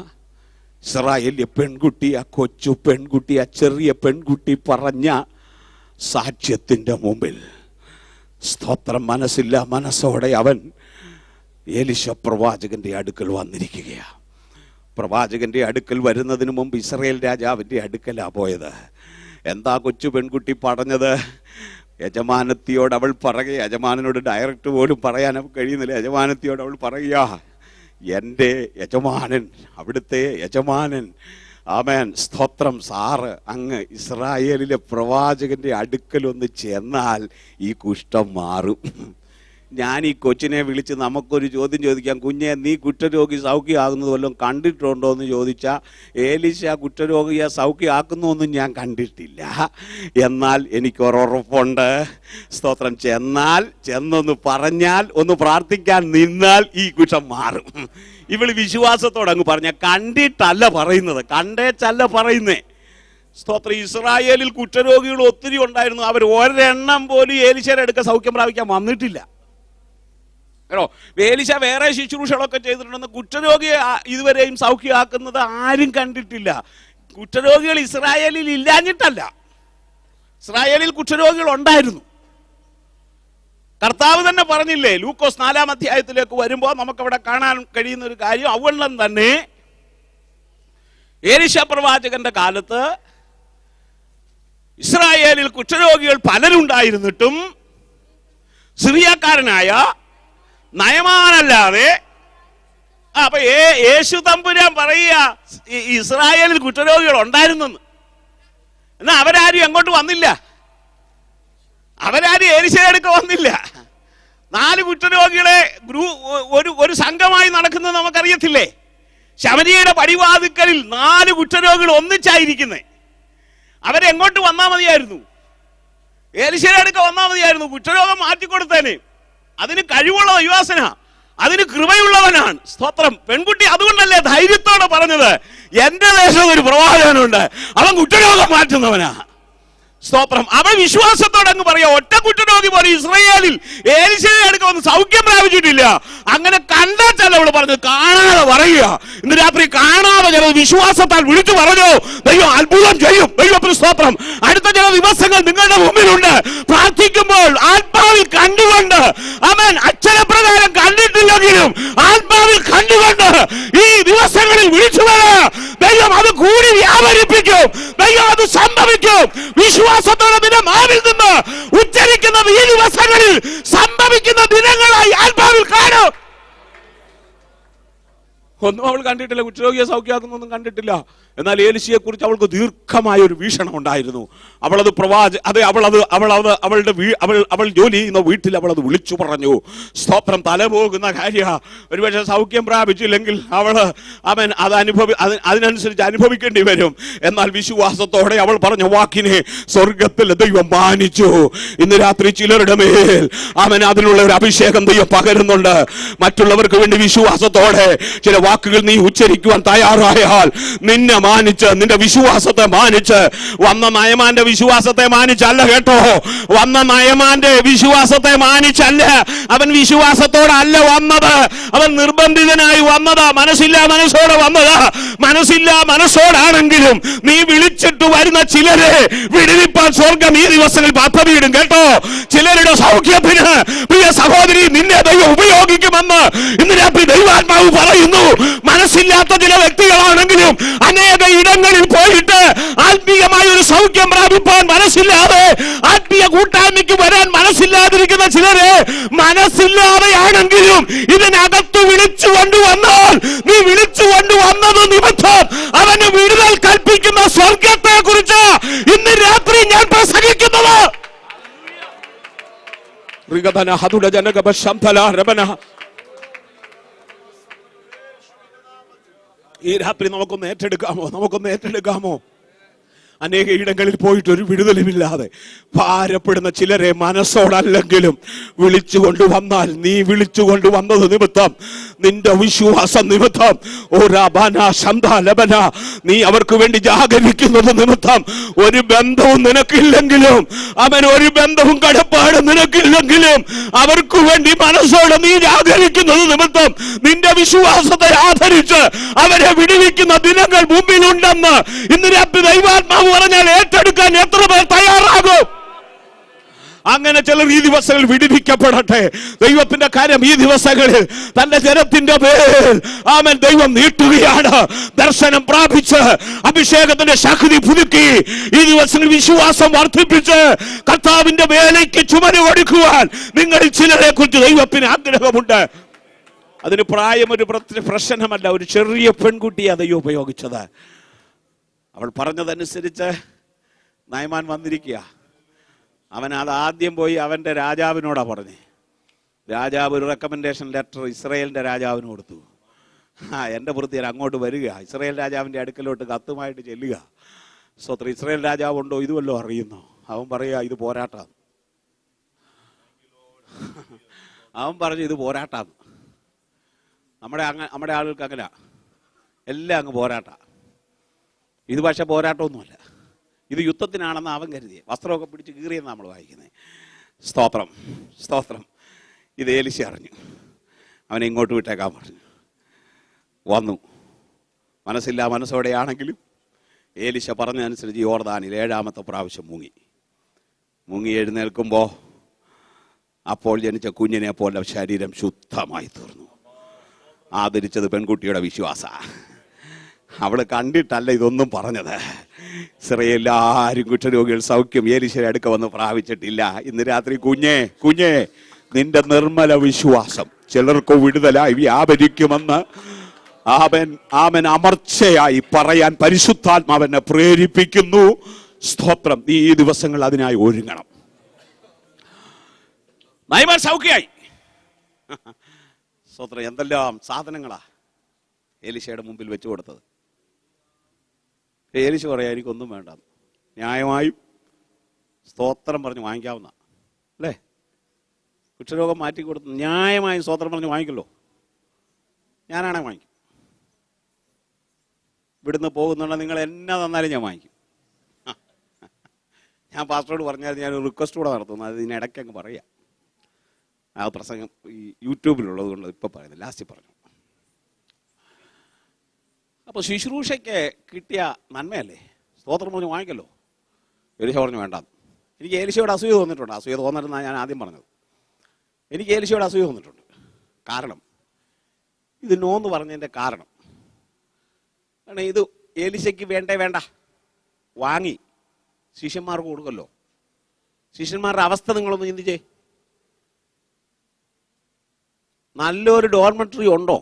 ഇസ്രായേലിയ പെൺകുട്ടി, ആ കൊച്ചു പെൺകുട്ടി, ആ ചെറിയ പെൺകുട്ടി പറഞ്ഞ സാക്ഷ്യത്തിൻ്റെ മുമ്പിൽ സ്തോത്രം മനസ്സോടെ അവൻ എലീശ പ്രവാചകന്റെ അടുക്കൽ വന്നിരിക്കുകയാണ്. പ്രവാചകന്റെ അടുക്കൽ വരുന്നതിന് മുമ്പ് ഇസ്രായേൽ രാജാവിൻ്റെ അടുക്കലാണ് പോയത്. എന്താ കൊച്ചു പെൺകുട്ടി പറഞ്ഞത്? യജമാനത്തിയോട് അവൾ പറയുക, യജമാനനോട് ഡയറക്റ്റ് പോലും പറയാൻ കഴിയുന്നില്ല. യജമാനത്തിയോട് അവൾ പറയുക, എൻ്റെ യജമാനൻ, അവിടുത്തെ യജമാനൻ ആമേൻ സ്തോത്രം സാറ് അങ്ങ് ഇസ്രായേലിലെ പ്രവാചകന്റെ അടുക്കലൊന്ന് ചെന്നാൽ ഈ കുഷ്ഠം മാറും. ഞാൻ ഈ കൊച്ചിനെ വിളിച്ച് നമുക്കൊരു ചോദ്യം ചോദിക്കാം. കുഞ്ഞെ, നീ കുഷ്ഠരോഗി സൗഖ്യമാകുന്നത് വല്ലതും കണ്ടിട്ടുണ്ടോ എന്ന് ചോദിച്ചാൽ ഏലീശ കുഷ്ഠരോഗിയെ സൗഖ്യമാക്കുന്നൊന്നും ഞാൻ കണ്ടിട്ടില്ല. എന്നാൽ എനിക്കൊരുറപ്പുണ്ട്, സ്തോത്രം, ചെന്നൊന്ന് പറഞ്ഞാൽ, ഒന്ന് പ്രാർത്ഥിക്കാൻ നിന്നാൽ ഈ കുഷ്ഠം മാറും. ഇവള് വിശ്വാസത്തോടെ അങ്ങ് പറഞ്ഞ, കണ്ടിട്ടല്ല പറയുന്നത്, കണ്ടേച്ചല്ല പറയുന്നേ. സ്തോത്രം. ഇസ്രായേലിൽ കുഷ്ഠരോഗികൾ ഒത്തിരി ഉണ്ടായിരുന്നു. അവർ ഒരെണ്ണം പോലും ഏലീശയുടെ അടുക്ക സൗഖ്യം പ്രാപിക്കാൻ വന്നിട്ടില്ല. ഏലീശ വേറെ ശുശ്രൂഷകളൊക്കെ ചെയ്തിട്ടുണ്ടെന്ന് കുഷ്ഠരോഗിയെ ഇതുവരെയും സൗഖ്യമാക്കുന്നത് ആരും കണ്ടിട്ടില്ല. കുഷ്ഠരോഗികൾ ഇസ്രായേലിൽ ഇല്ലാഞ്ഞിട്ടല്ല, ഇസ്രായേലിൽ കുഷ്ഠരോഗികൾ ഉണ്ടായിരുന്നു. കർത്താവ് തന്നെ പറഞ്ഞില്ലേ, ലൂക്കോസ് 4-ാം അധ്യായത്തിലേക്ക് വരുമ്പോൾ നമുക്കവിടെ കാണാൻ കഴിയുന്ന ഒരു കാര്യം, അവണ്ണം തന്നെ ഏലീശ പ്രവാചകന്റെ കാലത്ത് ഇസ്രായേലിൽ കുഷ്ഠരോഗികൾ പലരുണ്ടായിരുന്നിട്ടും സിറിയക്കാരനായ നയമാനല്ലാതെ, അപ്പൊ യേശു തമ്പുരാൻ പറയുക ഇസ്രായേലിൽ കുഷ്ഠരോഗികൾ ഉണ്ടായിരുന്നെന്ന്. എന്നാൽ അവരാരും എങ്ങോട്ട് വന്നില്ല, അവരാരും ഏലീശയുടെ അടുക്ക വന്നില്ല. 4 കുഷ്ഠരോഗികളെ ഒരു സംഘമായി നടക്കുന്നത് നമുക്കറിയത്തില്ലേ? ശമരിയയുടെ പടിവാതിക്കലിൽ 4 കുഷ്ഠരോഗികൾ ഒന്നിച്ചായിരിക്കുന്നേ. അവരെങ്ങോട്ട് വന്നാൽ മതിയായിരുന്നു, ഏലീശയുടെ അടുക്ക വന്നാൽ മതിയായിരുന്നു, കുഷ്ഠരോഗം മാറ്റിക്കൊടുത്തേനെ. അതിന് കഴിവുള്ള ദൈവാസന, അതിന് കൃപയുള്ളവനാണ്. സ്തോത്രം. പെൺകുട്ടി അതുകൊണ്ടല്ലേ ധൈര്യത്തോടെ പറഞ്ഞത്, എന്റെ ദേശത്ത് ഒരു പ്രവാചകനുണ്ട്, അവൻ കുഷ്ഠരോഗം മാറ്റുന്നവനാ. സ്തോത്രം. അവൻ വിശ്വാസത്തോടെ അങ്ങ് പറയാ, ഒറ്റ കുഷ്ഠരോഗി പോലെ ഇസ്രായേലിൽ ഏലീശയുടെ അടുക്ക വന്ന് സൗഖ്യം പ്രാപിച്ചിട്ടില്ല. അങ്ങനെ കണ്ടാച്ചല്ല അവള് പറഞ്ഞത്, കാണാതെ പറയുക. ഇന്ന് രാത്രി കാണാതെ ചില വിശ്വാസത്താൽ വിളിച്ചു പറഞ്ഞു, ദൈവം അത്ഭുതം ചെയ്യും. ദൈവത്തിന് സ്തോത്രം. അടുത്ത ചില ദിവസങ്ങൾ നിങ്ങളുടെ മുമ്പിലുണ്ട്. പ്രാർത്ഥിക്കുമ്പോൾ ആത്മാവിൽ കണ്ടുകൊണ്ട്, ആമേൻ, അക്ഷരപ്രകാരം കണ്ടിട്ടില്ലെങ്കിലും ആത്മാവിൽ കണ്ടുകൊണ്ട് ഈ ദിവസങ്ങളിൽ വിളിച്ചു വരാ. ദൈവം അത് കൂടി വ്യാപരിപ്പിക്കും. ദൈവം അത് സംഭവിക്കും. വിശ്വാസത്തോടെ നിന്റെ നാവിൽ നിന്ന് ഉച്ചരിക്കുന്നത് ഈ ദിവസങ്ങളിൽ സംഭവിക്കുന്ന ദിനങ്ങളായി ആത്മാവിൽ കാണും. ഒന്നും അവൾ കണ്ടിട്ടില്ല, കുഷ്ഠരോഗിയെ സൗഖ്യമാക്കുന്നൊന്നും കണ്ടിട്ടില്ല. എന്നാൽ ഏലിശയെ കുറിച്ച് അവൾക്ക് ദീർഘമായ ഒരു വീക്ഷണം ഉണ്ടായിരുന്നു. അവൾ ജോലി ചെയ്യുന്ന വീട്ടിൽ അവളത് വിളിച്ചു പറഞ്ഞു. സ്തോത്രം. തല പോകുന്ന കാര്യ. ഒരുപക്ഷെ സൗഖ്യം പ്രാപിച്ചില്ലെങ്കിൽ അവൻ അതിനനുസരിച്ച് അനുഭവിക്കേണ്ടി വരും. എന്നാൽ വിശ്വാസത്തോടെ അവൾ പറഞ്ഞ വാക്കിനെ സ്വർഗത്തിൽ ദൈവം മാനിച്ചു. ഇന്ന് രാത്രി ചിലരുടെ മേൽ അതിനുള്ള ഒരു അഭിഷേകം ദൈവം പകരുന്നുണ്ട്. മറ്റുള്ളവർക്ക് വേണ്ടി വിശ്വാസത്തോടെ ചില വാക്കുകൾ നീ ഉച്ചരിക്കുവാൻ തയ്യാറായാൽ നിന്നെ മാനിച്ച്, നിന്റെ വിശ്വാസത്തെ മാനിച്ച്, വന്ന നയമാന്റെ വിശ്വാസത്തെ മാനിച്ചല്ല കേട്ടോ, വന്ന നയമാന്റെ വിശ്വാസത്തെ മാനിച്ചല്ല, അവൻ വിശ്വാസത്തോടല്ല വന്നത്, അവൻ നിർബന്ധിതനായി വന്നതാ, മനസ്സോടെ വന്നതാ. മനസ്സോടാണെങ്കിലും നീ വിളിച്ചിട്ട് വരുന്ന ചിലരെ വിടുവിപ്പാൻ സ്വർഗം ഈ ദിവസങ്ങളിൽ പദ്ധതിയിടും കേട്ടോ. ചിലരുടെ സൗഖ്യത്തിന് പ്രിയ സഹോദരി നിന്നെ ദൈവം ഉപയോഗിക്കുമെന്ന് ഇന്ന് രാത്രി ദൈവാത്മാവ് പറയുന്നു. മനസ്സില്ലാത്ത ചില വ്യക്തികളാണെങ്കിലും അനേക ഇടങ്ങളിൽ പോയിട്ട് ആത്മീയമായ ഒരു സൗഖ്യം പ്രാപിപ്പാൻ മനസ്സില്ലാതെ, ആത്മീയ കൂട്ടായ്മയ്ക്ക് വരാൻ മനസ്സില്ലാതിരിക്കുന്ന ചിലരെ മനസ്സില്ലാതെയാണെങ്കിലും ഇതിനകത്ത് വിളിച്ചു കൊണ്ടുവന്നാൽ, നീ വിളിച്ചു കൊണ്ടുവന്നത് നിമിത്തം അവന് വിടുതൽ കൽപ്പിക്കുന്ന സ്വർഗത്തെ കുറിച്ച് ഇന്ന് രാത്രി ഞാൻ പ്രസംഗിക്കുന്നത്. ഈ രാത്രി നമുക്കൊന്ന് ഏറ്റെടുക്കാമോ? അനേക ഇടങ്ങളിൽ പോയിട്ട് ഒരു വിടുതലുമില്ലാതെ ഭാരപ്പെടുന്ന ചിലരെ മനസ്സോടല്ലെങ്കിലും വിളിച്ചു കൊണ്ടുവന്നാൽ, നീ വിളിച്ചു കൊണ്ടുവന്നത് നിമിത്തം, നിന്റെ വിശ്വാസം നിമിത്തം, നീ അവർക്ക് വേണ്ടി ജാഗരിക്കുന്നത് നിമിത്തം, ഒരു ബന്ധവും നിനക്കില്ലെങ്കിലും, ഒരു ബന്ധവും കടപ്പാടും നിനക്കില്ലെങ്കിലും, അവർക്ക് വേണ്ടി മനസ്സോടെ നീ ജാഗരിക്കുന്നത് നിമിത്തം നിന്റെ വിശ്വാസത്തെ ആദരിച്ച് അവരെ വിടുവിക്കുന്ന ദിനങ്ങൾ മുമ്പിലുണ്ടെന്ന് ഇന്ന് രാത്രി ദൈവാത്മാവ് പറഞ്ഞാൽ ഏറ്റെടുക്കാൻ എത്ര പേർ തയ്യാറാകും? അങ്ങനെ ചിലർ ഈ ദിവസങ്ങളിൽ വിടുവിക്കപ്പെടട്ടെ. ദൈവത്തിന്റെ കാര്യം ഈ ദിവസങ്ങളിൽ തന്റെ ജനത്തിന്റെ മേൽ ദൈവം നീട്ടുകയാണ്. ദർശനം പ്രാപിച്ച് അഭിഷേകത്തിന്റെ ശക്തി പുതുക്കി ഈ ദിവസങ്ങളിൽ വിശ്വാസം വർദ്ധിപ്പിച്ച് കർത്താവിന്റെ വേലയ്ക്ക് ചുമട് കൊടുക്കുവാൻ നിങ്ങളിൽ ചിലരെ കുറിച്ച് ദൈവത്തിന് ആഗ്രഹമുണ്ട്. അതിന് പ്രായം ഒരു പ്രശ്നമല്ല. ഒരു ചെറിയ പെൺകുട്ടിയെ ദൈവം ഉപയോഗിച്ചത്. അവൾ പറഞ്ഞതനുസരിച്ച് നയമാൻ വന്നിരിക്കുക. അവൻ അത് ആദ്യം പോയി അവൻ്റെ രാജാവിനോടാ പറഞ്ഞേ. രാജാവ് ഒരു റെക്കമെൻഡേഷൻ ലെറ്റർ ഇസ്രായേലിൻ്റെ രാജാവിന് കൊടുത്തു. എൻ്റെ വൃത്തിയിൽ അങ്ങോട്ട് വരിക, ഇസ്രായേൽ രാജാവിൻ്റെ അടുക്കലോട്ട് കത്തുമായിട്ട് ചെല്ലുക. സ്വത്ര ഇസ്രായേൽ രാജാവ് ഉണ്ടോ ഇതുവല്ലോ അറിയുന്നു. അവൻ പറയുക ഇത് പോരാട്ടാണ്. അവൻ പറഞ്ഞു ഇത് പോരാട്ടാണ്. നമ്മുടെ ആളുകൾക്ക് അങ്ങനെ എല്ലാം അങ്ങ് പോരാട്ടാ. ഇത് പക്ഷെ പോരാട്ടമൊന്നുമല്ല, ഇത് യുദ്ധത്തിനാണെന്ന് അവൻ കരുതിയ. വസ്ത്രമൊക്കെ പിടിച്ച് കീറിയെന്ന് നമ്മൾ വായിക്കുന്നത്. സ്തോത്രം. ഇത് ഏലിശ അറിഞ്ഞു. അവനെ ഇങ്ങോട്ട് വിട്ടേക്കാൻ പറഞ്ഞു. വന്നു. മനസ്സോടെയാണെങ്കിലും ഏലിശ പറഞ്ഞതനുസരിച്ച് യോർദാനിൽ 7ാമത്തെ പ്രാവശ്യം മുങ്ങി എഴുന്നേൽക്കുമ്പോൾ അപ്പോൾ ജനിച്ച കുഞ്ഞിനെ പോലെ ശരീരം ശുദ്ധമായി തീർന്നു. ആദരിച്ചത് പെൺകുട്ടിയുടെ വിശ്വാസ. അവള് കണ്ടിട്ടല്ല ഇതൊന്നും പറഞ്ഞത്. ഇസ്രായേലിലാരും കുഷ്ഠരോഗികൾ സൗഖ്യം ഏലിശയുടെ അടുക്ക വന്ന് പ്രാപിച്ചിട്ടില്ല. ഇന്ന് രാത്രി കുഞ്ഞേ നിന്റെ നിർമ്മല വിശ്വാസം ചിലർക്ക് വിടുതലായി വ്യാപരിക്കുമെന്ന് ആമൻ അമർച്ചയായി പറയാൻ പരിശുദ്ധാത്മാവെന്നെ പ്രേരിപ്പിക്കുന്നു. സ്തോത്രം. നീ ഈ ദിവസങ്ങൾ അതിനായി ഒരുങ്ങണം. നയമാൻ സൗഖ്യമായി. സ്തോത്രം. എന്തെല്ലാം സാധനങ്ങളാ ഏലിശയുടെ മുമ്പിൽ വെച്ചു കൊടുത്തത്. ഏലിശ പറയാ എനിക്കൊന്നും വേണ്ട. ന്യായമായും സ്തോത്രം പറഞ്ഞ് വാങ്ങിക്കാവുന്ന അല്ലേ? കുഷ്ഠരോഗം മാറ്റി കൊടുത്ത് ന്യായമായും സ്തോത്രം പറഞ്ഞ് വാങ്ങിക്കല്ലോ. ഞാനാണെ വാങ്ങിക്കും. ഇവിടുന്ന് പോകുന്നുണ്ട് നിങ്ങൾ എന്നാ തന്നാലും ഞാൻ വാങ്ങിക്കും. ഞാൻ പാസ്റ്ററോട് പറഞ്ഞാൽ ഞാൻ ഒരു റിക്വസ്റ്റ് കൂടെ നടത്തുന്നു. അത് ഇതിനിടയ്ക്ക് അങ്ങ് പറയാം. ആ പ്രസംഗം ഈ യൂട്യൂബിലുള്ളത് കൊണ്ട് ഇപ്പം പറയുന്നത്, ലാസ്റ്റ് പറഞ്ഞു. അപ്പോൾ ശുശ്രൂഷയ്ക്ക് കിട്ടിയ നന്മയല്ലേ, സ്തോത്രം പറഞ്ഞ് വാങ്ങിക്കല്ലോ. ഏലിശ പറഞ്ഞു വേണ്ട. എനിക്ക് ഏലിശയോട് അസൂയ തോന്നിയിട്ടുണ്ട്. അസൂയ തോന്നരുതെന്നാണ് ഞാൻ ആദ്യം പറഞ്ഞത്. എനിക്ക് ഏലിശയോട് അസൂയ തോന്നിയിട്ടുണ്ട്. കാരണം ഇത് നോന്ന് പറഞ്ഞതിൻ്റെ കാരണം ഇത് ഏലിശയ്ക്ക് വേണ്ട വാങ്ങി ശിഷ്യന്മാർക്ക് കൊടുക്കല്ലോ. ശിഷ്യന്മാരുടെ അവസ്ഥ നിങ്ങളൊന്ന് ചിന്തിച്ചേ. നല്ലൊരു ഡോർമെട്രി ഉണ്ടോ?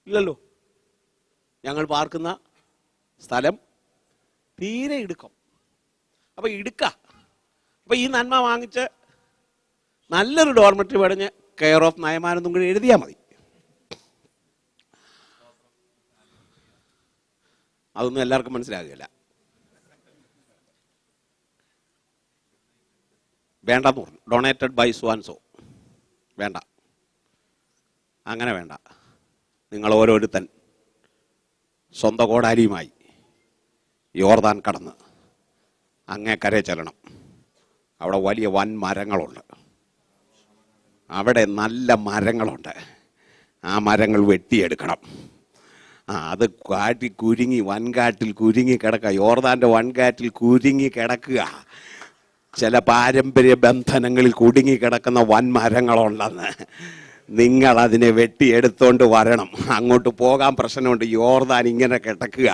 ഇല്ലല്ലോ. ഞങ്ങൾ പാർക്കുന്ന സ്ഥലം തീരെ ഇടുക്കം. അപ്പൊ അപ്പൊ ഈ നന്മ വാങ്ങിച്ച് നല്ലൊരു ഡോർമെട്രി പടിഞ്ഞ് കെയർ ഓഫ് നയമാനെന്നും കൂടി എഴുതിയാൽ മതി. അതൊന്നും എല്ലാവർക്കും മനസ്സിലാകുകയില്ല. വേണ്ടെന്ന് പറഞ്ഞു. ഡൊണേറ്റഡ് ബൈ സോ വേണ്ട, അങ്ങനെ വേണ്ട. നിങ്ങൾ ഓരോരുത്തൻ സ്വന്തം കോടാലിയുമായി യോർദാൻ കടന്ന് അങ്ങേക്കരെ ചെല്ലണം. അവിടെ വലിയ വൻ മരങ്ങളുണ്ട്, അവിടെ നല്ല മരങ്ങളുണ്ട്. ആ മരങ്ങൾ വെട്ടിയെടുക്കണം. അത് കാട്ടിൽ കുരുങ്ങി, വൻകാട്ടിൽ കുരുങ്ങി കിടക്കുക. യോർദാൻ്റെ വൻകാറ്റിൽ കുരുങ്ങി കിടക്കുക. ചില പാരമ്പര്യ ബന്ധനങ്ങളിൽ കുടുങ്ങിക്കിടക്കുന്ന വൻമരങ്ങളുണ്ടെന്ന്. നിങ്ങൾ അതിനെ വെട്ടിയെടുത്തോണ്ട് വരണം. അങ്ങോട്ട് പോകാൻ പ്രശ്നമുണ്ട്. യോർദാൻ ഇങ്ങനെ കിടക്കുക.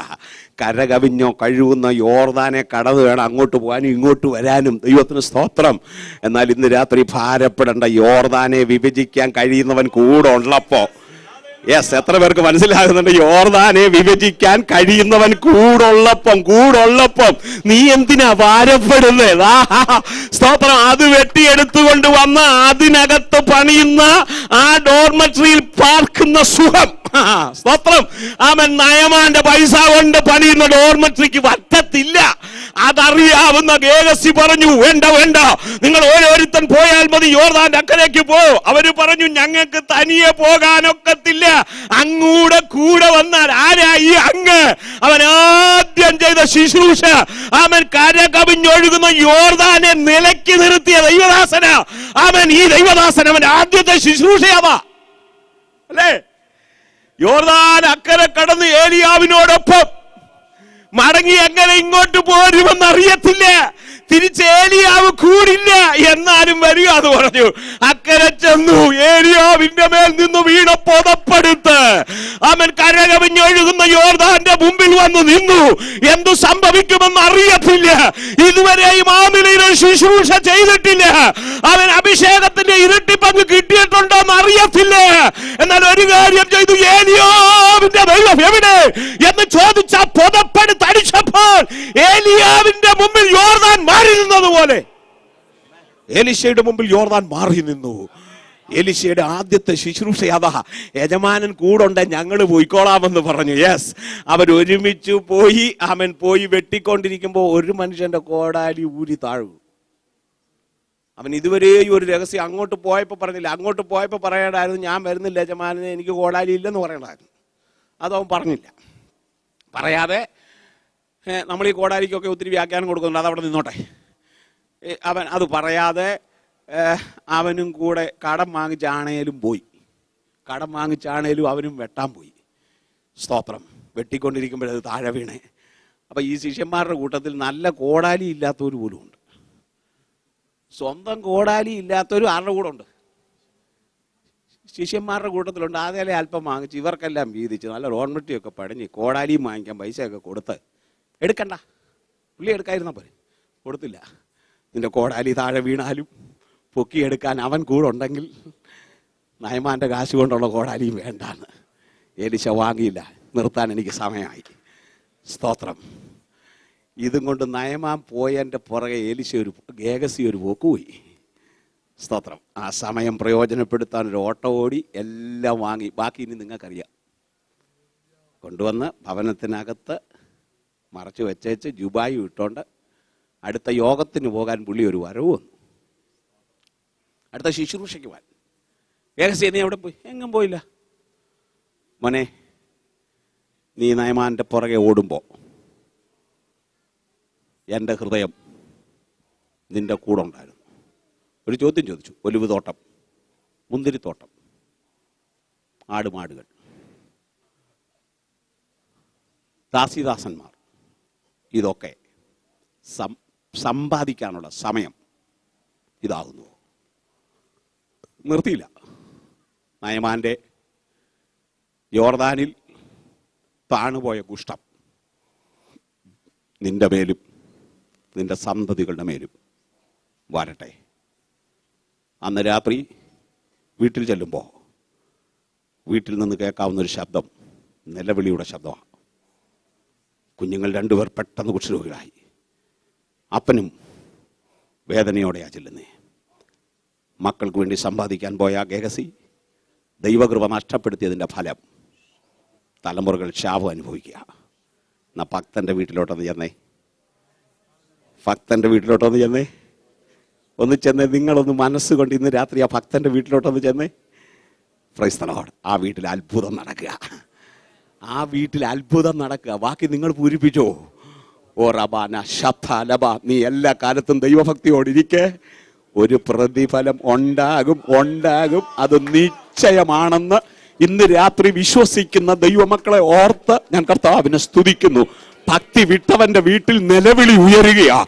കരകവിഞ്ഞോ കഴിവുന്ന യോർദാനെ കടന്നു വേണം അങ്ങോട്ട് പോകാനും ഇങ്ങോട്ട് വരാനും. ദൈവത്തിന് സ്തോത്രം. എന്നാൽ ഇന്ന് രാത്രി ഭാരപ്പെടേണ്ട. യോർദാനെ വിഭജിക്കാൻ കഴിയുന്നവൻ കൂടെ ഉള്ളപ്പോ, യെസ്, എത്ര പേർക്ക് മനസ്സിലാകുന്നുണ്ട്? യോർദാനെ വിഭജിക്കാൻ കഴിയുന്നവൻ കൂടുള്ളപ്പം നീ എന്തിനാ ഭാരപ്പെടുന്നത്? സ്തോത്രം. അത് വെട്ടിയെടുത്തുകൊണ്ട് വന്ന് അതിനകത്ത് പണിയുന്ന ആ ഡോർമെട്രിയിൽ പാർക്കുന്ന സുഖം, സ്തോത്രം, അവൻ നയമാന്റെ പൈസ കൊണ്ട് പണിയുന്ന ഡോർമെട്രിക്ക് പറ്റത്തില്ല. അതറിയാവുന്ന ഗേഹസി പറഞ്ഞു, വേണ്ട, നിങ്ങൾ ഓരോരുത്തൻ പോയാൽ മതി, യോർദാന്റെ അക്കരയ്ക്ക് പോ. അവര് പറഞ്ഞു, ഞങ്ങൾക്ക് തനിയെ പോകാനൊക്കത്തില്ല, കൂടെ വന്നാൽ. ആരാ ഈ അങ്ങ്? അവൻ ആദ്യം ചെയ്ത ശുശ്രൂഷ, അവൻ കരകവിഞ്ഞൊഴുകുന്ന യോർദാനെ നിലയ്ക്ക് നിർത്തിയ ദൈവദാസന. ഈ ദൈവദാസൻ അവൻ ആദ്യത്തെ ശുശ്രൂഷയാവാ അല്ലേ? യോർദാൻ അക്കരെ കടന്ന് ഏലിയാവിനോടൊപ്പം മടങ്ങി എങ്ങനെ ഇങ്ങോട്ട് പോരുമെന്ന് അറിയത്തില്ല. തിരിച്ച് ഏലിയാവ് കൂടില്ല, എന്നാലും വരിക എന്ന് പറഞ്ഞു. അക്കരെ ചെന്നു, ഏലിയാവിന്റെ മേൽ നിന്ന് വീണ പുതപ്പെടുത്ത് അവൻ കരകവിഞ്ഞൊഴുകുന്ന യോർദാന്റെ മുമ്പിൽ വന്ന് നിന്നു. എന്തു സംഭവിക്കുമെന്ന് അറിയത്തില്ല. ഇതുവരെയും ആ നിലയിൽ ശുശ്രൂഷ ചെയ്തിട്ടില്ല. അവൻ അഭിഷേകത്തിന്റെ ഇരട്ടി പങ്ക് കിട്ടിയിട്ടുണ്ടോ എന്ന് അറിയത്തില്ല. എന്നാൽ ഒരു കാര്യം ചെയ്തു, ഏലിയാവിന്റെ ദൈവം എവിടെ എന്ന് ചോദിച്ച പുതപ്പെടുത്ത് അടിച്ചപ്പോൾ ഏലിയാവിന്റെ മുമ്പിൽ യോർദാൻ മാറി നിന്നതുപോലെ എലീശയുടെ മുമ്പിൽ യോർദാൻ മാറി നിന്നു. എലീശയുടെ ആദ്യത്തെ ശുശ്രൂഷ അതാ. യജമാനൻ കൂടുണ്ട്, ഞങ്ങൾ പോയിക്കോളാമെന്ന് പറഞ്ഞു. യെസ്, അവരൊരുമിച്ച് പോയി. അവൻ പോയി വെട്ടിക്കൊണ്ടിരിക്കുമ്പോൾ ഒരു മനുഷ്യന്റെ കോടാലി ഊരി താഴു. അവൻ ഇതുവരെയും ഒരു രഹസ്യം അങ്ങോട്ട് പോയപ്പോൾ പറഞ്ഞില്ല. അങ്ങോട്ട് പോയപ്പോൾ പറയണ്ടായിരുന്നു, ഞാൻ വരുന്നില്ല യജമാനനെ, എനിക്ക് കോടാലി ഇല്ലെന്ന് പറയണ്ടായിരുന്നു. അതവൻ പറഞ്ഞില്ല. പറയാതെ നമ്മൾ ഈ കോടാലിക്കൊക്കെ ഒത്തിരി വ്യാഖ്യാനം കൊടുക്കുന്നുണ്ട്, അതവിടെ നിന്നോട്ടെ. അവൻ അത് പറയാതെ അവനും കൂടെ കടം വാങ്ങിച്ചാണേലും പോയി. കടം വാങ്ങിച്ചാണേലും അവനും വെട്ടാൻ പോയി. സ്തോത്രം. വെട്ടിക്കൊണ്ടിരിക്കുമ്പോഴത് താഴെ വീണേ. അപ്പം ഈ ശിഷ്യന്മാരുടെ കൂട്ടത്തിൽ നല്ല കോടാലി ഇല്ലാത്തവർ പോലും ഉണ്ട്. സ്വന്തം കോടാലി ഇല്ലാത്തവരും ആരുടെ കൂടെ ഉണ്ട്? ശിഷ്യന്മാരുടെ കൂട്ടത്തിലുണ്ട്. അതേലെ അല്പം വാങ്ങിച്ച് ഇവർക്കെല്ലാം വീതിച്ച് നല്ല ഡോർമെട്രിയൊക്കെ പടിഞ്ഞ് കോടാലിയും വാങ്ങിക്കാൻ പൈസയൊക്കെ കൊടുത്ത് എടുക്കണ്ട, പുള്ളി എടുക്കാതിരുന്ന പോലെ. കൊടുത്തില്ല. നിന്റെ കോടാലി താഴെ വീണാലും പൊക്കിയെടുക്കാൻ അവൻ കൂടെ ഉണ്ടെങ്കിൽ നയമാൻ്റെ കാശ് കൊണ്ടുള്ള കോടാലിയും വേണ്ടാന്ന് എലീശ വാങ്ങിയില്ല. നിർത്താൻ എനിക്ക് സമയമായി. സ്തോത്രം. ഇതും കൊണ്ട് നയമാൻ പോയതിൻ്റെ പുറകെ ഗേഹസി ഒരു പോക്ക് പോയി. സ്തോത്രം. ആ സമയം പ്രയോജനപ്പെടുത്താൻ ഒരു ഓട്ടം ഓടി എല്ലാം വാങ്ങി. ബാക്കി ഇനി നിങ്ങൾക്കറിയാം. കൊണ്ടുവന്ന് ഭവനത്തിനകത്ത് മറച്ചു വെച്ചേച്ച് ജുബായി ഇട്ടോണ്ട് അടുത്ത യോഗത്തിന് പോകാൻ പുള്ളി ഒരു വരവ് വന്നു. അടുത്ത ശുശ്രൂഷയ്ക്ക് പോകാൻ. ഗേഹസി, നീ എവിടെ പോയി? എങ്ങും പോയില്ല മോനെ. നീ നയമാൻ്റെ പുറകെ ഓടുമ്പോൾ എൻ്റെ ഹൃദയം നിന്റെ കൂടെ ഉണ്ടായിരുന്നു. ഒരു ചോദ്യം ചോദിച്ചു. ഒലിവ് തോട്ടം, മുന്തിരിത്തോട്ടം, ആടുമാടുകൾ, ദാസിദാസന്മാർ, ഇതൊക്കെ സമ്പാദിക്കാനുള്ള സമയം ഇതാകുന്നു. നിർത്തിയില്ല. നയമാൻ്റെ യോർദാനിൽ താണുപോയ കുഷ്ഠം നിന്റെ മേലും നിന്റെ സന്തതികളുടെ മേലും വരട്ടെ. അന്ന് രാത്രി വീട്ടിൽ ചെല്ലുമ്പോൾ വീട്ടിൽ നിന്ന് കേൾക്കാവുന്നൊരു ശബ്ദം നിലവിളിയുടെ ശബ്ദമാണ്. കുഞ്ഞുങ്ങൾ രണ്ടുപേർ പെട്ടെന്ന് കുഷ്ഠരോഗികളായി. അപ്പനും വേദനയോടെയാണ് ചെല്ലുന്നേ. മക്കൾക്ക് വേണ്ടി സമ്പാദിക്കാൻ പോയ ഗേഹസി ദൈവകൃപ നഷ്ടപ്പെടുത്തിയതിൻ്റെ ഫലം തലമുറകൾ ശാപം അനുഭവിക്കുക. എന്നാൽ ഭക്തൻ്റെ വീട്ടിലോട്ടൊന്ന് ചെന്നേ, ഭക്തൻ്റെ വീട്ടിലോട്ടൊന്ന് ചെന്നേ, ഒന്ന് ചെന്നേ. നിങ്ങളൊന്ന് മനസ്സുകൊണ്ട് ഇന്ന് രാത്രി ആ ഭക്തൻ്റെ വീട്ടിലോട്ടൊന്ന് ചെന്നേ. Praise the lord. ആ വീട്ടിൽ അത്ഭുതം നടക്കുക, ആ വീട്ടിൽ അത്ഭുതം നടക്കുക. ബാക്കി നിങ്ങൾ പൂരിപ്പിച്ചോ. ഓ റബാന ശബ്ദ. നീ എല്ലാ കാലത്തും ദൈവഭക്തിയോടിരിക്കെ ഒരു പ്രതിഫലം ഉണ്ടാകും, ഉണ്ടാകും. അത് നിശ്ചയമാണെന്ന് ഇന്ന് രാത്രി വിശ്വസിക്കുന്ന ദൈവമക്കളെ ഓർത്ത് ഞാൻ കർത്താവിനെ സ്തുതിക്കുന്നു. ഭക്തി വിട്ടവന്റെ വീട്ടിൽ നിലവിളി ഉയരുകയാ.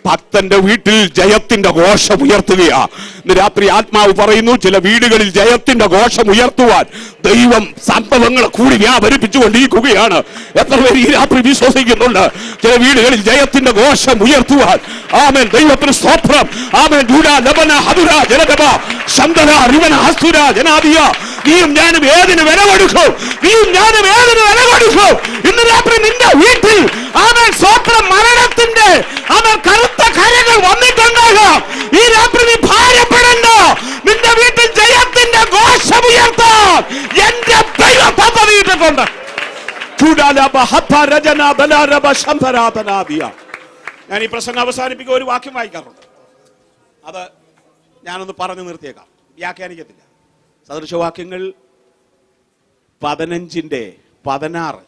ഭക്തന്റെ വീട്ടിൽ ജയത്തിന്റെ ഘോഷം ഉയർത്തുകയാ. ഇന്ന് രാത്രി ആത്മാവ് പറയുന്നു, ചില വീടുകളിൽ ജയത്തിന്റെ ഘോഷം ഉയർത്തുവാൻ ദൈവം സംഭവങ്ങളെ കൂടി വ്യാപരിപ്പിച്ചുകൊണ്ടിരിക്കുകയാണ്. എത്ര പേര് ഈ രാത്രി വിശ്വസിക്കുന്നുണ്ട്? ചില വീടുകളിൽ ജയത്തിന്റെ ഘോഷം ഉയർത്തുവാൻ. ആമേൻ. ദൈവത്തിന് സ്തോത്രം. ആമേൻ. നീയും ഞാനും ഏതിന് വില കൊടുക്കും? നീയും ഞാനും ഏതിന് വില കൊടുക്കും? ഇന്ന് രാത്രി നിന്റെ വീട്ടിൽ ആമേൻ സ്തോത്രം മരണത്തിന്റെ ആമേൻ കറുത്ത കരകൾ വന്നിട്ടുണ്ടാകാം. ഈ രാത്രി നീ ഭാരപ്പെടണ്ട. നിന്റെ വീട്ടിൽ ജയത്തിന്റെ ഘോഷം ഉയർത്താൻ എന്റെ ദൈവം പദ്ധതിയിട്ടിട്ടുണ്ട്. ഞാൻ ഈ പ്രസംഗം അവസാനിപ്പിക്കുക ഒരു വാക്യം വായിക്കാറുണ്ട്. അത് ഞാനൊന്ന് പറഞ്ഞു നിർത്തിയേക്കാം, വ്യാഖ്യാനിക്കത്തില്ല. സദൃശവാക്യങ്ങൾ 15:16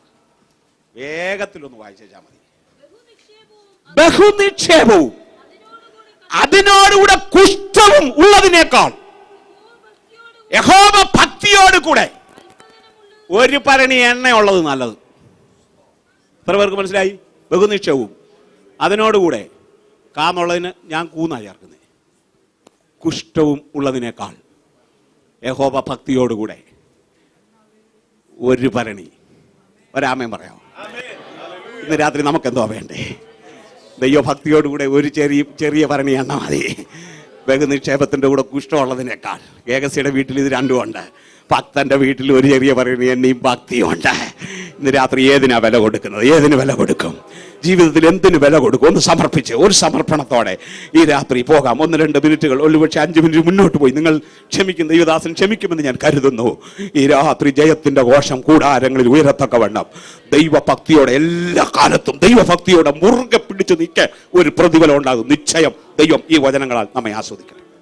വേഗത്തിലൊന്ന് വായിച്ചാൽ മതി. ബഹുനിക്ഷേപവും അതിനോടുകൂടെ കുഷ്ഠവും ഉള്ളതിനേക്കാൾ യഹോവ ഭക്തിയോട് കൂടെ ഒരു ഭരണി എണ്ണയുള്ളത് നല്ലത്. എത്ര പേർക്ക് മനസ്സിലായി? ബഹുനിക്ഷേപവും അതിനോടുകൂടെ കാന്നുള്ളതിന് ഞാൻ കൂന്നാ ചേർക്കുന്നത്. കുഷ്ഠവും ഉള്ളതിനേക്കാൾ യഹോവ ഭക്തിയോടുകൂടെ ഒരു ഭരണി. ഒരാമേൻ പറയാമോ? ഇന്ന് രാത്രി നമുക്കെന്തോ വേണ്ടേ? ദൈവഭക്തിയോടുകൂടെ ഒരു ചെറിയ ഭരണി എണ്ണ മതി. ബഹുനിക്ഷേപത്തിൻ്റെ കൂടെ കുഷ്ഠമുള്ളതിനേക്കാൾ. ഗേഹസിയുടെ വീട്ടിൽ ഇത് രണ്ടുമുണ്ട്. ഭക്തന്റെ വീട്ടിൽ ഒരു ചെറിയ ഭരണി എണ്ണയും ഭക്തിയുണ്ട്. ഇന്ന് രാത്രി ഏതിനാ വില കൊടുക്കുന്നത്? ഏതിന് വില കൊടുക്കും? ജീവിതത്തിൽ എന്തിനു വില കൊടുക്കും? ഒന്ന് സമർപ്പിച്ച് ഒരു സമർപ്പണത്തോടെ ഈ രാത്രി പോകാം. 1-2 മിനിറ്റുകൾ, ഒരുപക്ഷെ 5 മിനിറ്റ് മുന്നോട്ട് പോയി നിങ്ങൾ ക്ഷമിക്കും. ദൈവദാസൻ ക്ഷമിക്കുമെന്ന് ഞാൻ കരുതുന്നു. ഈ രാത്രി ജയത്തിന്റെ ഘോഷം കൂടാരങ്ങളിൽ ഉയരത്തക്കവണ്ണം ദൈവഭക്തിയോടെ എല്ലാ കാലത്തും ദൈവഭക്തിയോടെ മുറുകെ പിടിച്ചു നിൽക്കെ ഒരു പ്രതിഫലം ഉണ്ടാകും നിശ്ചയം. ദൈവം ഈ വചനങ്ങളാൽ നമ്മെ ആസ്വദിക്കട്ടെ.